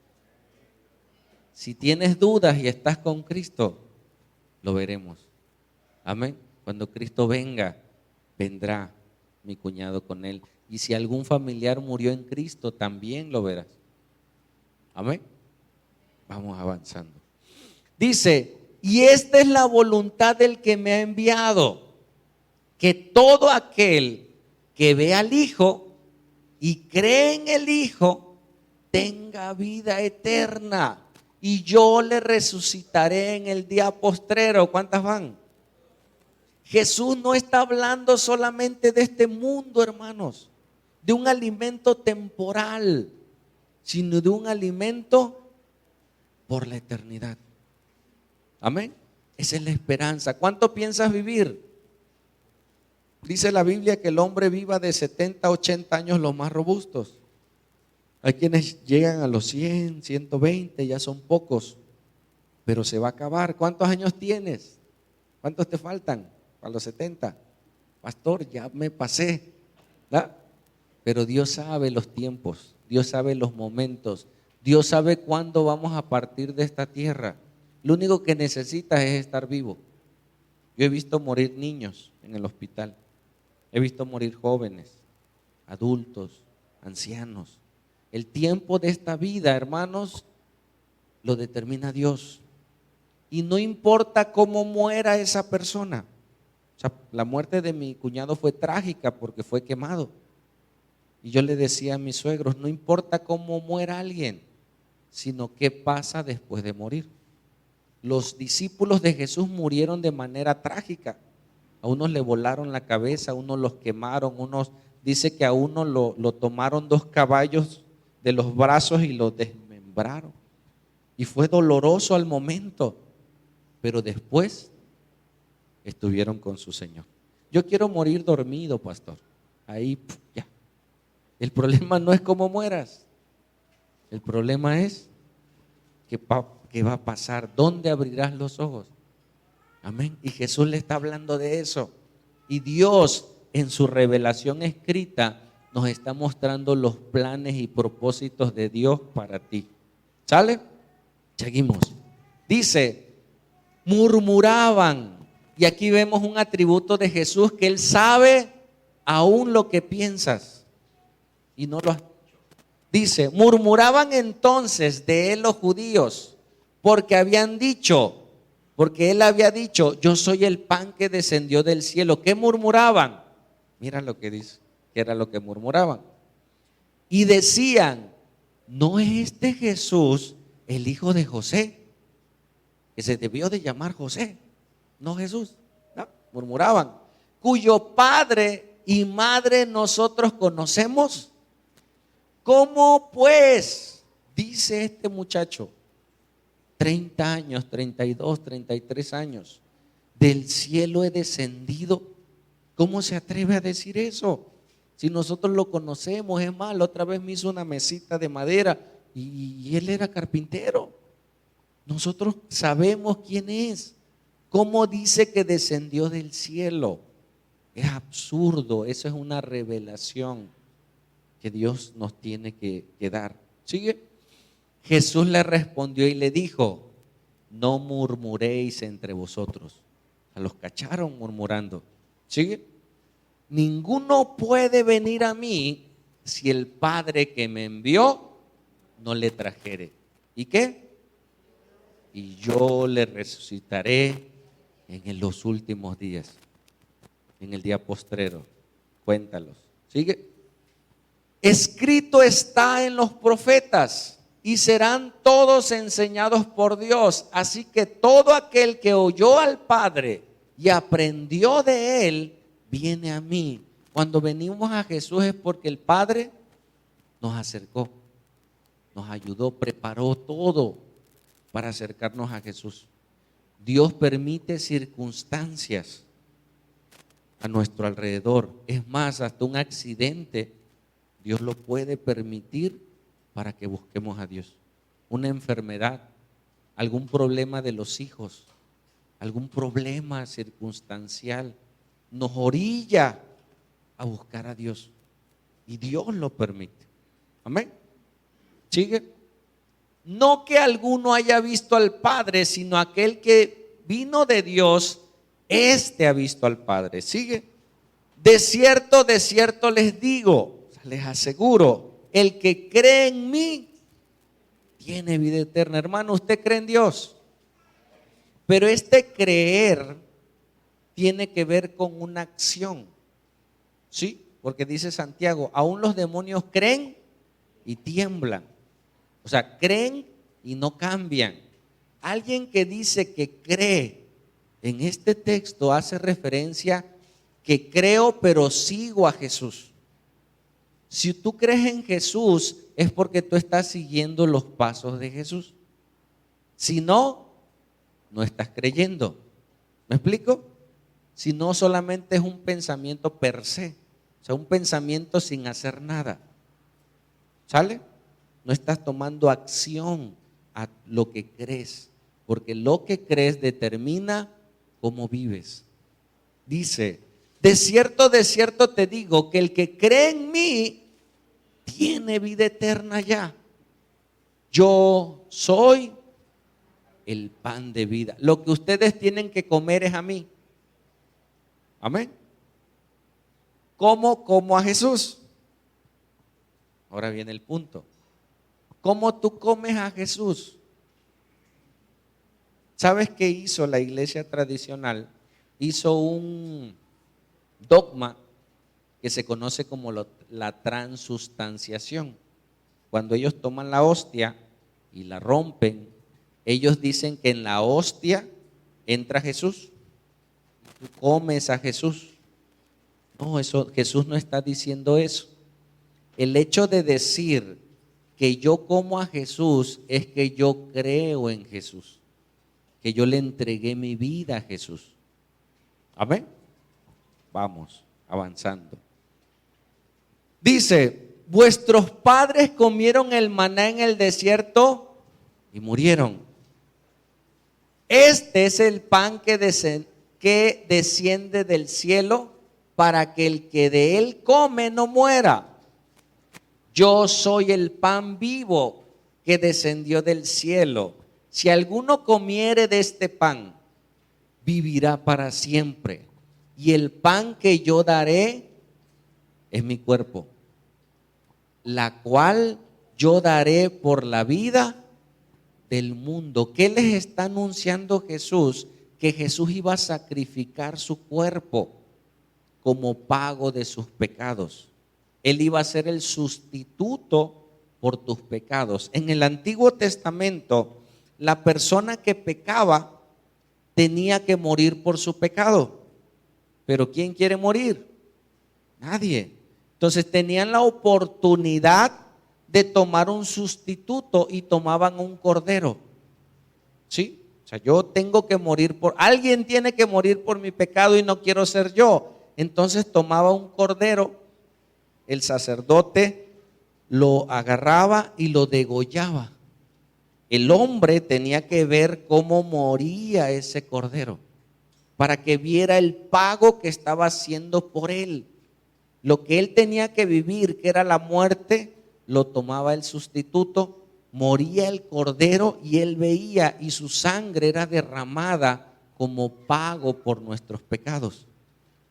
Si tienes dudas y estás con Cristo, lo veremos. Amén. Cuando Cristo venga, vendrá mi cuñado con él. Y si algún familiar murió en Cristo, también lo verás. Amén. Vamos avanzando. Dice, y esta es la voluntad del que me ha enviado, que todo aquel que ve al Hijo y cree en el Hijo tenga vida eterna, y yo le resucitaré en el día postrero. ¿Cuántas van? Jesús no está hablando solamente de este mundo, hermanos, de un alimento temporal, sino de un alimento por la eternidad. Amén. Esa es la esperanza. ¿Cuánto piensas vivir? Dice la Biblia que el hombre viva de 70 a 80 años los más robustos. Hay quienes llegan a los 100, 120, ya son pocos, pero se va a acabar. ¿Cuántos años tienes? ¿Cuántos te faltan para los 70? Pastor, ya me pasé, ¿verdad? Pero Dios sabe los tiempos, Dios sabe los momentos, Dios sabe cuándo vamos a partir de esta tierra. Lo único que necesitas es estar vivo. Yo he visto morir niños en el hospital, he visto morir jóvenes, adultos, ancianos. El tiempo de esta vida, hermanos, lo determina Dios. Y no importa cómo muera esa persona. O sea, la muerte de mi cuñado fue trágica porque fue quemado. Y yo le decía a mis suegros, no importa cómo muera alguien, sino qué pasa después de morir. Los discípulos de Jesús murieron de manera trágica. A unos le volaron la cabeza, a unos los quemaron, dice que a uno lo tomaron 2 caballos de los brazos y lo desmembraron. Y fue doloroso al momento, pero después estuvieron con su Señor. Yo quiero morir dormido, pastor. Ahí, ya. El problema no es cómo mueras. El problema es qué va a pasar, dónde abrirás los ojos. Amén. Y Jesús le está hablando de eso. Y Dios, en su revelación escrita, nos está mostrando los planes y propósitos de Dios para ti. ¿Sale? Seguimos. Dice, murmuraban. Y aquí vemos un atributo de Jesús, que Él sabe aún lo que piensas y no lo has dicho. Dice, murmuraban entonces de Él los judíos, porque Él había dicho, yo soy el pan que descendió del cielo. ¿Qué murmuraban? Mira lo que dice, que era lo que murmuraban. Y decían, ¿no es este Jesús el hijo de José? Que se debió de llamar José, no Jesús. ¿No? Murmuraban, cuyo padre y madre nosotros conocemos. ¿Cómo pues, dice este muchacho, 30 años, 32, 33 años, del cielo he descendido? ¿Cómo se atreve a decir eso? Si nosotros lo conocemos, es más, la otra vez me hizo una mesita de madera y él era carpintero. Nosotros sabemos quién es. ¿Cómo dice que descendió del cielo? Es absurdo, eso es una revelación que Dios nos tiene que dar. ¿Sigue? Jesús le respondió y le dijo, no murmuréis entre vosotros. A los cacharon murmurando. ¿Sigue? Ninguno puede venir a mí si el Padre que me envió no le trajere. ¿Y qué? Y yo le resucitaré en los últimos días, en el día postrero. Cuéntalos. ¿Sigue? Escrito está en los profetas y serán todos enseñados por Dios. Así que todo aquel que oyó al Padre y aprendió de Él, viene a mí. Cuando venimos a Jesús es porque el Padre nos acercó, nos ayudó, preparó todo para acercarnos a Jesús. Dios permite circunstancias a nuestro alrededor. Es más, hasta un accidente Dios lo puede permitir para que busquemos a Dios. Una enfermedad, algún problema de los hijos, algún problema circunstancial, nos orilla a buscar a Dios. Y Dios lo permite. Amén. Sigue. No que alguno haya visto al Padre, sino aquel que vino de Dios, éste ha visto al Padre. Sigue. De cierto les digo, les aseguro, el que cree en mí tiene vida eterna. Hermano, ¿usted cree en Dios? Pero este creer tiene que ver con una acción. ¿Sí? Porque dice Santiago, aún los demonios creen y tiemblan. O sea, creen y no cambian. Alguien que dice que cree en este texto hace referencia que creo pero sigo a Jesús. Si tú crees en Jesús es porque tú estás siguiendo los pasos de Jesús. Si no, no estás creyendo. ¿Me explico? Si no, solamente es un pensamiento per se. O sea, un pensamiento sin hacer nada. ¿Sale? No estás tomando acción a lo que crees, porque lo que crees determina cómo vives. Dice, de cierto te digo que el que cree en mí tiene vida eterna ya. Yo soy el pan de vida. Lo que ustedes tienen que comer es a mí. Amén. ¿Cómo como a Jesús? Ahora viene el punto. ¿Cómo tú comes a Jesús? ¿Sabes qué hizo la iglesia tradicional? Hizo un dogma que se conoce como la transustanciación. Cuando ellos toman la hostia y la rompen, ellos dicen que en la hostia entra Jesús. Tú comes a Jesús. No, Jesús no está diciendo eso. El hecho de decir que yo como a Jesús es que yo creo en Jesús, que yo le entregué mi vida a Jesús. Amén. Vamos avanzando. Dice, vuestros padres comieron el maná en el desierto y murieron. Este es el pan que desciende del cielo para que el que de él come no muera. Yo soy el pan vivo que descendió del cielo. Si alguno comiere de este pan, vivirá para siempre. Y el pan que yo daré es mi cuerpo, la cual yo daré por la vida del mundo. ¿Qué les está anunciando Jesús? Que Jesús iba a sacrificar su cuerpo como pago de sus pecados. Él iba a ser el sustituto por tus pecados. En el Antiguo Testamento, la persona que pecaba tenía que morir por su pecado. Pero ¿quién quiere morir? Nadie. Entonces tenían la oportunidad de tomar un sustituto y tomaban un cordero. ¿Sí? O sea, yo tengo que morir alguien tiene que morir por mi pecado y no quiero ser yo. Entonces tomaba un cordero. El sacerdote lo agarraba y lo degollaba. El hombre tenía que ver cómo moría ese cordero para que viera el pago que estaba haciendo por él. Lo que él tenía que vivir, que era la muerte, lo tomaba el sustituto, moría el cordero y él veía, y su sangre era derramada como pago por nuestros pecados.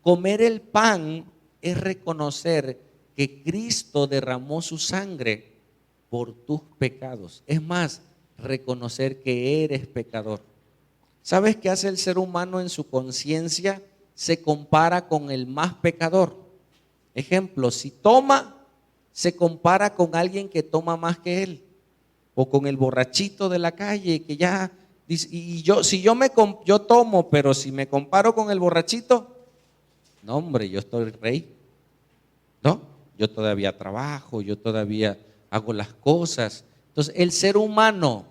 Comer el pan es reconocer que Cristo derramó su sangre por tus pecados. Es más, reconocer que eres pecador. ¿Sabes qué hace el ser humano en su conciencia? Se compara con el más pecador. Ejemplo, si toma, se compara con alguien que toma más que él, o con el borrachito de la calle que ya dice, yo tomo, pero si me comparo con el borrachito, no, hombre, yo estoy rey. No, yo todavía trabajo, yo todavía hago las cosas. Entonces, el ser humano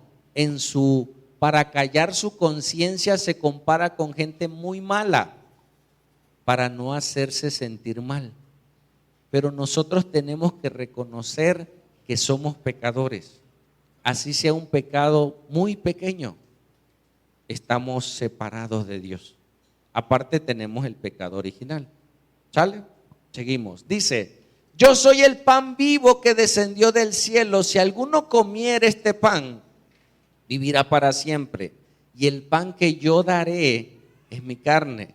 para callar su conciencia se compara con gente muy mala. para no hacerse sentir mal. Pero nosotros tenemos que reconocer que somos pecadores. Así sea un pecado muy pequeño, estamos separados de Dios. Aparte tenemos el pecado original. ¿Sale? Seguimos. Dice, yo soy el pan vivo que descendió del cielo. Si alguno comiere este pan, vivirá para siempre. Y el pan que yo daré es mi carne,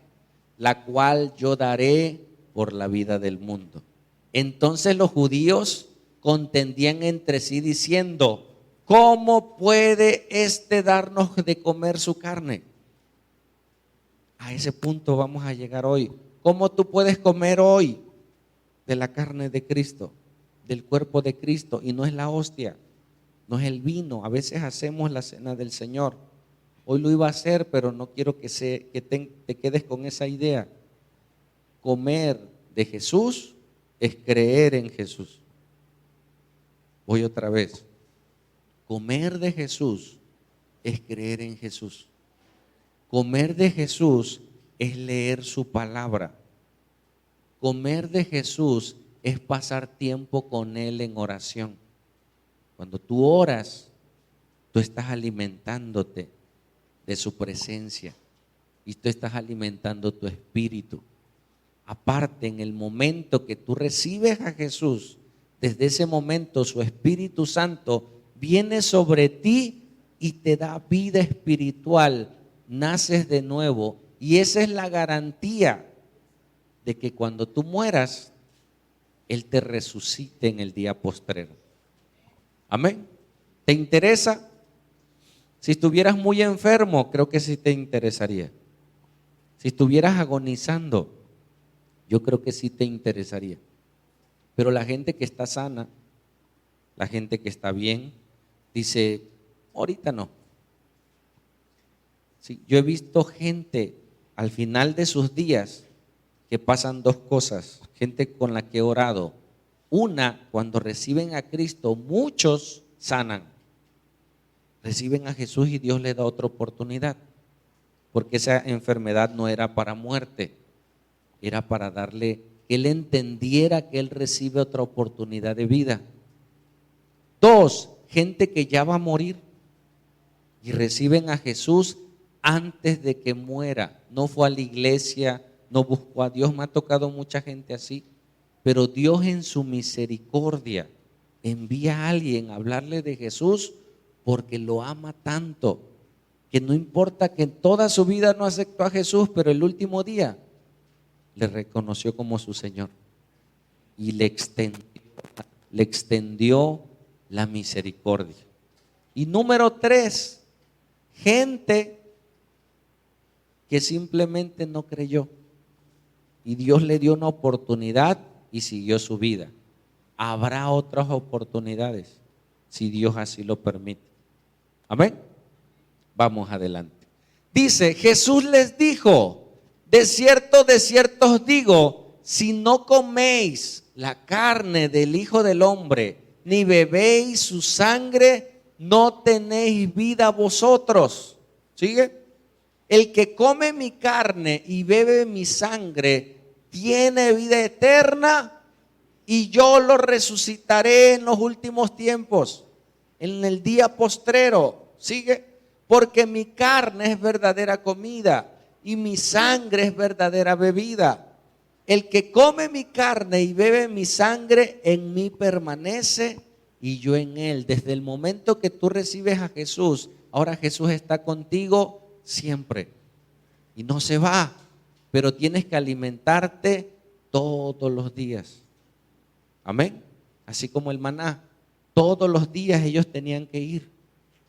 la cual yo daré por la vida del mundo. Entonces los judíos contendían entre sí diciendo, ¿cómo puede éste darnos de comer su carne? A ese punto vamos a llegar hoy. ¿Cómo tú puedes comer hoy de la carne de Cristo, del cuerpo de Cristo? Y no es la hostia, no es el vino. A veces hacemos la cena del Señor. Hoy lo iba a hacer, pero no quiero que te quedes con esa idea. Comer de Jesús es creer en Jesús. Voy otra vez. Comer de Jesús es creer en Jesús. Comer de Jesús es leer su palabra. Comer de Jesús es pasar tiempo con Él en oración. Cuando tú oras, tú estás alimentándote de su presencia y tú estás alimentando tu espíritu. Aparte, en el momento que tú recibes a Jesús, desde ese momento su Espíritu Santo viene sobre ti y te da vida espiritual, naces de nuevo, y esa es la garantía de que cuando tú mueras, Él te resucite en el día postrero. Amén. ¿Te interesa? Si estuvieras muy enfermo, creo que sí te interesaría. Si estuvieras agonizando, yo creo que sí te interesaría. Pero la gente que está sana, la gente que está bien, dice, ahorita no. Sí, yo he visto gente al final de sus días que pasan dos cosas, gente con la que he orado. Una, cuando reciben a Cristo, muchos sanan. Reciben a Jesús y Dios les da otra oportunidad, porque esa enfermedad no era para muerte, era para darle, que Él entendiera que Él recibe otra oportunidad de vida. Dos, gente que ya va a morir y reciben a Jesús antes de que muera. No fue a la iglesia, no buscó a Dios. Me ha tocado mucha gente así, pero Dios en su misericordia envía a alguien a hablarle de Jesús porque lo ama tanto, que no importa que en toda su vida no aceptó a Jesús, pero el último día le reconoció como su Señor y le extendió la misericordia. Y número tres, gente que simplemente no creyó y Dios le dio una oportunidad y siguió su vida. Habrá otras oportunidades si Dios así lo permite. Amén. Vamos adelante. Dice, Jesús les dijo, de cierto os digo, si no coméis la carne del Hijo del Hombre, ni bebéis su sangre, no tenéis vida vosotros. ¿Sigue? El que come mi carne y bebe mi sangre, tiene vida eterna, y yo lo resucitaré en los últimos tiempos, en el día postrero. ¿Sigue? Porque mi carne es verdadera comida y mi sangre es verdadera bebida. El que come mi carne y bebe mi sangre, en mí permanece y yo en él. Desde el momento que tú recibes a Jesús, ahora Jesús está contigo siempre y no se va, pero tienes que alimentarte todos los días. Amén. Así como el maná, todos los días ellos tenían que ir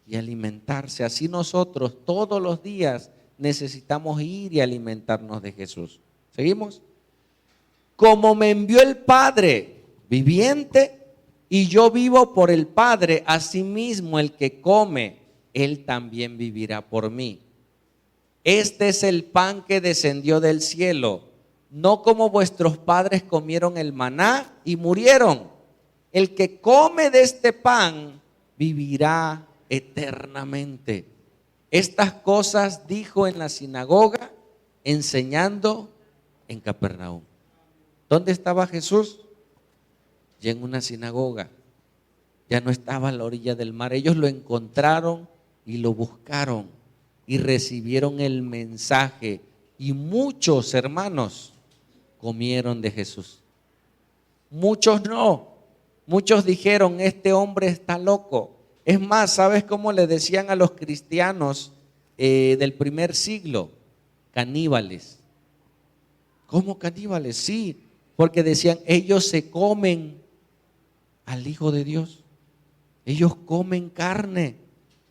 y alimentarse. Así nosotros todos los días necesitamos ir y alimentarnos de Jesús. ¿Seguimos? Como me envió el Padre viviente y yo vivo por el Padre, asimismo el que come, él también vivirá por mí. Este es el pan que descendió del cielo, no como vuestros padres comieron el maná y murieron. El que come de este pan vivirá eternamente. Estas cosas dijo en la sinagoga, enseñando En Capernaum. ¿Dónde estaba Jesús? Ya en una sinagoga. Ya no estaba a la orilla del mar. Ellos lo encontraron y lo buscaron y recibieron el mensaje. Y muchos hermanos comieron de Jesús. Muchos no. Muchos dijeron, este hombre está loco. Es más, ¿sabes cómo le decían a los cristianos del primer siglo? Caníbales. ¿Cómo caníbales? Sí, porque decían, ellos se comen al Hijo de Dios. Ellos comen carne,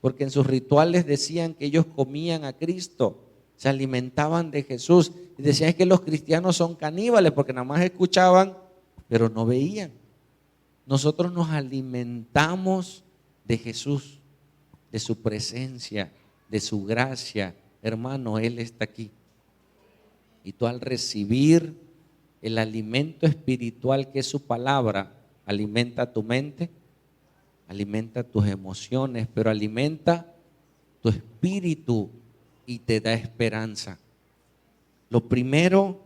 porque en sus rituales decían que ellos comían a Cristo, se alimentaban de Jesús. Y decían que los cristianos son caníbales, porque nada más escuchaban, pero no veían. Nosotros nos alimentamos de Jesús, de su presencia, de su gracia. Hermano, Él está aquí. Y tú, al recibir el alimento espiritual que es su palabra, alimenta tu mente, alimenta tus emociones, pero alimenta tu espíritu y te da esperanza. Lo primero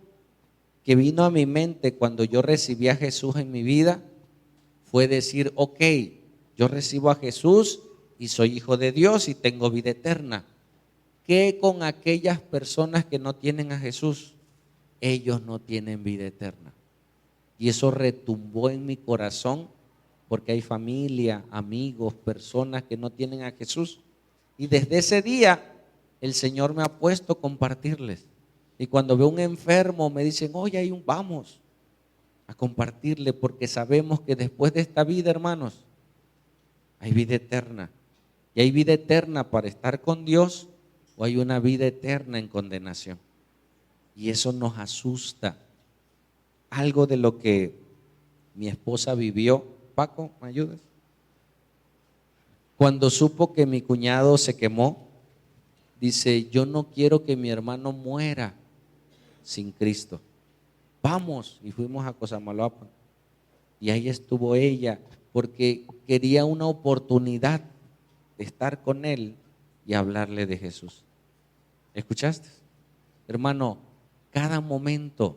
que vino a mi mente cuando yo recibí a Jesús en mi vida fue decir, ok, yo recibo a Jesús y soy hijo de Dios y tengo vida eterna. ¿Qué con aquellas personas que no tienen a Jesús? Ellos no tienen vida eterna. Y eso retumbó en mi corazón, porque hay familia, amigos, personas que no tienen a Jesús. Y desde ese día el Señor me ha puesto a compartirles. Y cuando veo un enfermo me dicen, oye, vamos a compartirle, porque sabemos que después de esta vida, hermanos, hay vida eterna. Y hay vida eterna para estar con Dios, o hay una vida eterna en condenación. Y eso nos asusta. Algo de lo que mi esposa vivió. Paco, ¿me ayudas? Cuando supo que mi cuñado se quemó, dice, yo no quiero que mi hermano muera sin Cristo. Vamos, y fuimos a Cosamaloapan. Y ahí estuvo ella, porque quería una oportunidad de estar con él y hablarle de Jesús. ¿Escuchaste? Hermano, cada momento,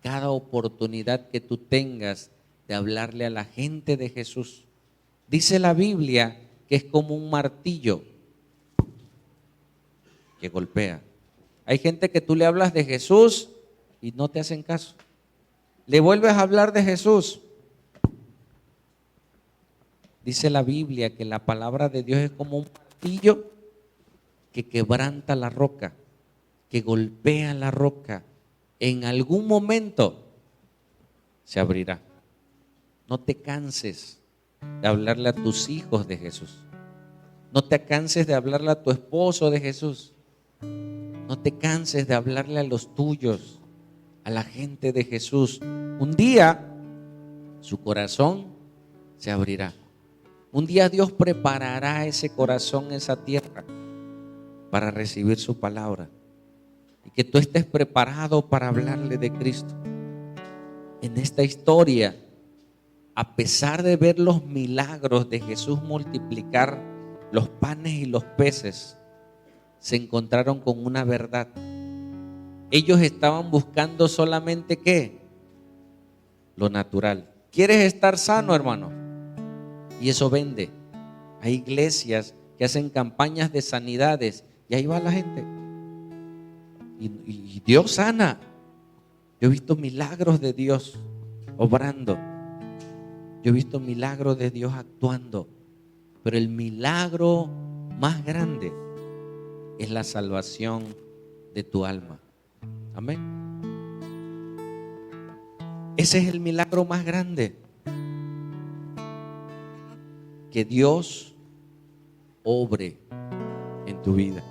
cada oportunidad que tú tengas de hablarle a la gente de Jesús, dice la Biblia que es como un martillo que golpea. Hay gente que tú le hablas de Jesús y no te hacen caso. Le vuelves a hablar de Jesús. Dice la Biblia que la palabra de Dios es como un martillo que quebranta la roca, que golpea la roca. En algún momento se abrirá. No te canses de hablarle a tus hijos de Jesús. No te canses de hablarle a tu esposo de Jesús. No te canses de hablarle a los tuyos, a la gente de Jesús. Un día su corazón se abrirá. Un día Dios preparará ese corazón, esa tierra, para recibir su palabra. Y que tú estés preparado para hablarle de Cristo. En esta historia, a pesar de ver los milagros de Jesús multiplicar los panes y los peces, se encontraron con una verdad. Ellos estaban buscando solamente ¿qué? Lo natural. ¿Quieres estar sano, hermano? Y eso vende. Hay iglesias que hacen campañas de sanidades y ahí va la gente. Y Dios sana. Yo he visto milagros de Dios obrando. Yo he visto milagros de Dios actuando. Pero el milagro más grande es la salvación de tu alma. Amén. Ese es el milagro más grande. Que Dios obre en tu vida.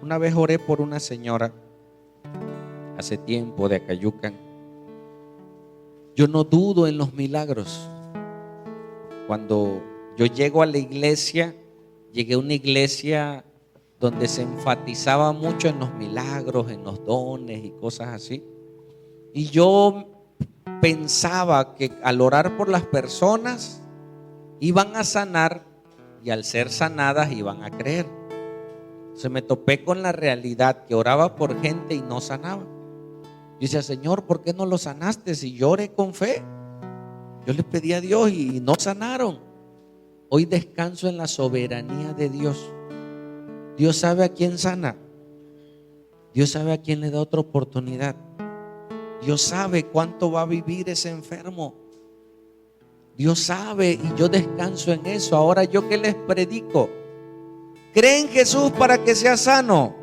Una vez oré por una señora hace tiempo de Acayucan. Yo no dudo en los milagros. Cuando yo llego a la iglesia, llegué a una iglesia donde se enfatizaba mucho en los milagros, en los dones y cosas así. Y yo pensaba que al orar por las personas iban a sanar y al ser sanadas iban a creer. Se me topé con la realidad que oraba por gente y no sanaba. Yo decía, Señor, ¿por qué no lo sanaste? Si yo oré con fe, yo le pedí a Dios y no sanaron. Hoy descanso en la soberanía de Dios. Dios sabe a quién sana. Dios sabe a quién le da otra oportunidad. Dios sabe cuánto va a vivir ese enfermo. Dios sabe, y yo descanso en eso. Ahora, ¿yo qué les predico? Cree en Jesús para que seas sano.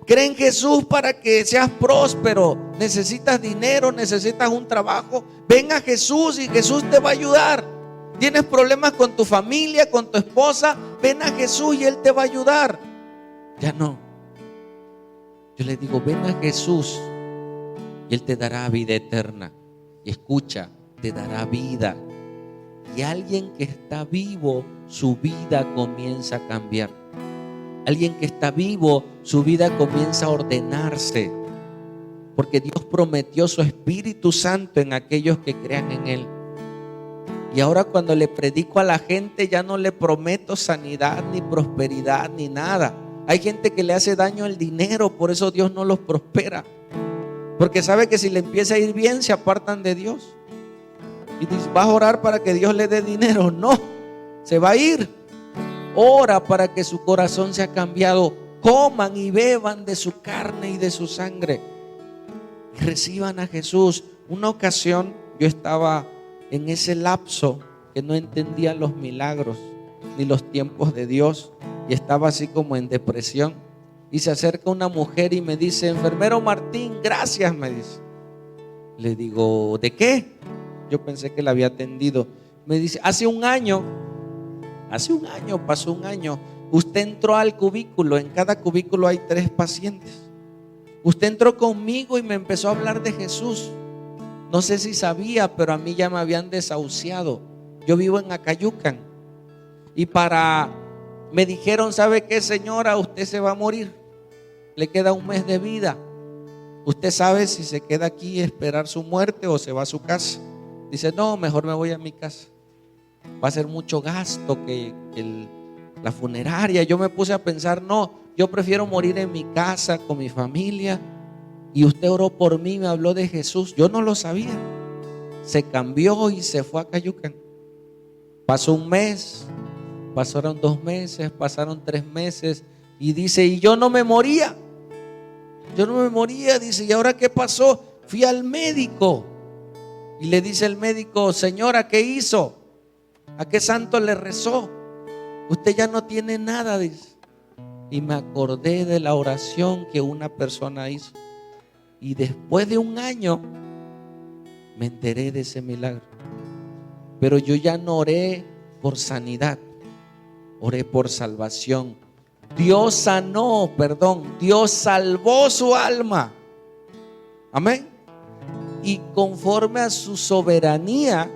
Cree en Jesús para que seas próspero. Necesitas dinero, necesitas un trabajo. Ven a Jesús y Jesús te va a ayudar. Tienes problemas con tu familia, con tu esposa. Ven a Jesús y Él te va a ayudar. Ya no. Yo le digo, ven a Jesús y Él te dará vida eterna. Y escucha, te dará vida. Y alguien que está vivo, su vida comienza a cambiar. Alguien que está vivo, su vida comienza a ordenarse. Porque Dios prometió su Espíritu Santo en aquellos que crean en Él. Y ahora cuando le predico a la gente, ya no le prometo sanidad, ni prosperidad, ni nada. Hay gente que le hace daño al dinero, por eso Dios no los prospera. Porque sabe que si le empieza a ir bien, se apartan de Dios. Y dice, ¿vas a orar para que Dios le dé dinero? No, se va a ir. Ora para que su corazón sea cambiado. Coman y beban de su carne y de su sangre. Y reciban a Jesús. Una ocasión yo estaba en ese lapso que no entendía los milagros ni los tiempos de Dios. Y estaba así como en depresión. Y se acerca una mujer y me dice, enfermero Martín, gracias, me dice. Le digo, ¿de qué? Yo pensé que la había atendido. Me dice, pasó un año, usted entró al cubículo, en cada cubículo hay 3 pacientes. Usted entró conmigo y me empezó a hablar de Jesús. No sé si sabía, pero a mí ya me habían desahuciado. Yo vivo en Acayucan. Y me dijeron, ¿sabe qué, señora? Usted se va a morir. Le queda 1 mes de vida. Usted sabe si se queda aquí a esperar su muerte o se va a su casa. Dice, no, mejor me voy a mi casa. Va a ser mucho gasto que la funeraria. Yo me puse a pensar, no, yo prefiero morir en mi casa con mi familia. Y usted oró por mí, me habló de Jesús. Yo no lo sabía. Se cambió y se fue a Cayucan. Pasó 1 mes, pasaron 2 meses, pasaron 3 meses. Y dice, y yo no me moría. Dice, ¿y ahora qué pasó? Fui al médico. Y le dice el médico, señora, ¿qué hizo? ¿A qué santo le rezó? Usted ya no tiene nada, dice. Y me acordé de la oración que una persona hizo. Y después de 1 año me enteré de ese milagro. Pero yo ya no oré por sanidad, oré por salvación. Dios salvó su alma. Amén. Y conforme a su soberanía,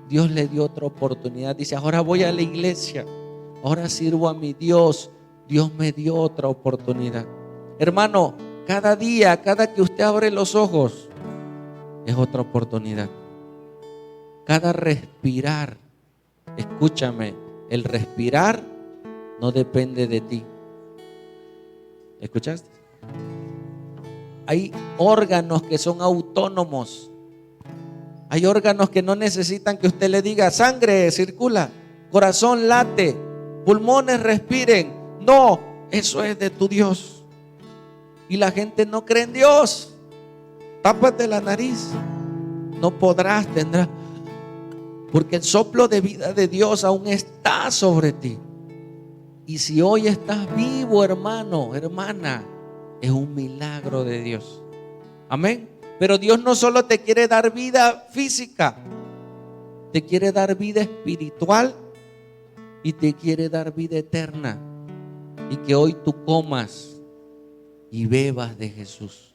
Dios le dio otra oportunidad. Dice, ahora voy a la iglesia, ahora sirvo a mi Dios. Dios me dio otra oportunidad. Hermano, cada día, cada que usted abre los ojos, es otra oportunidad. Cada respirar, escúchame, el respirar no depende de ti. ¿Escuchaste? Hay órganos que son autónomos. Hay órganos que no necesitan que usted le diga, sangre circula, corazón late, pulmones respiren. No, eso es de tu Dios. Y la gente no cree en Dios. Tápate la nariz. No podrás, tendrás. Porque el soplo de vida de Dios aún está sobre ti. Y si hoy estás vivo, hermano, hermana, es un milagro de Dios. Amén. Pero Dios no solo te quiere dar vida física, te quiere dar vida espiritual y te quiere dar vida eterna. Y que hoy tú comas y bebas de Jesús.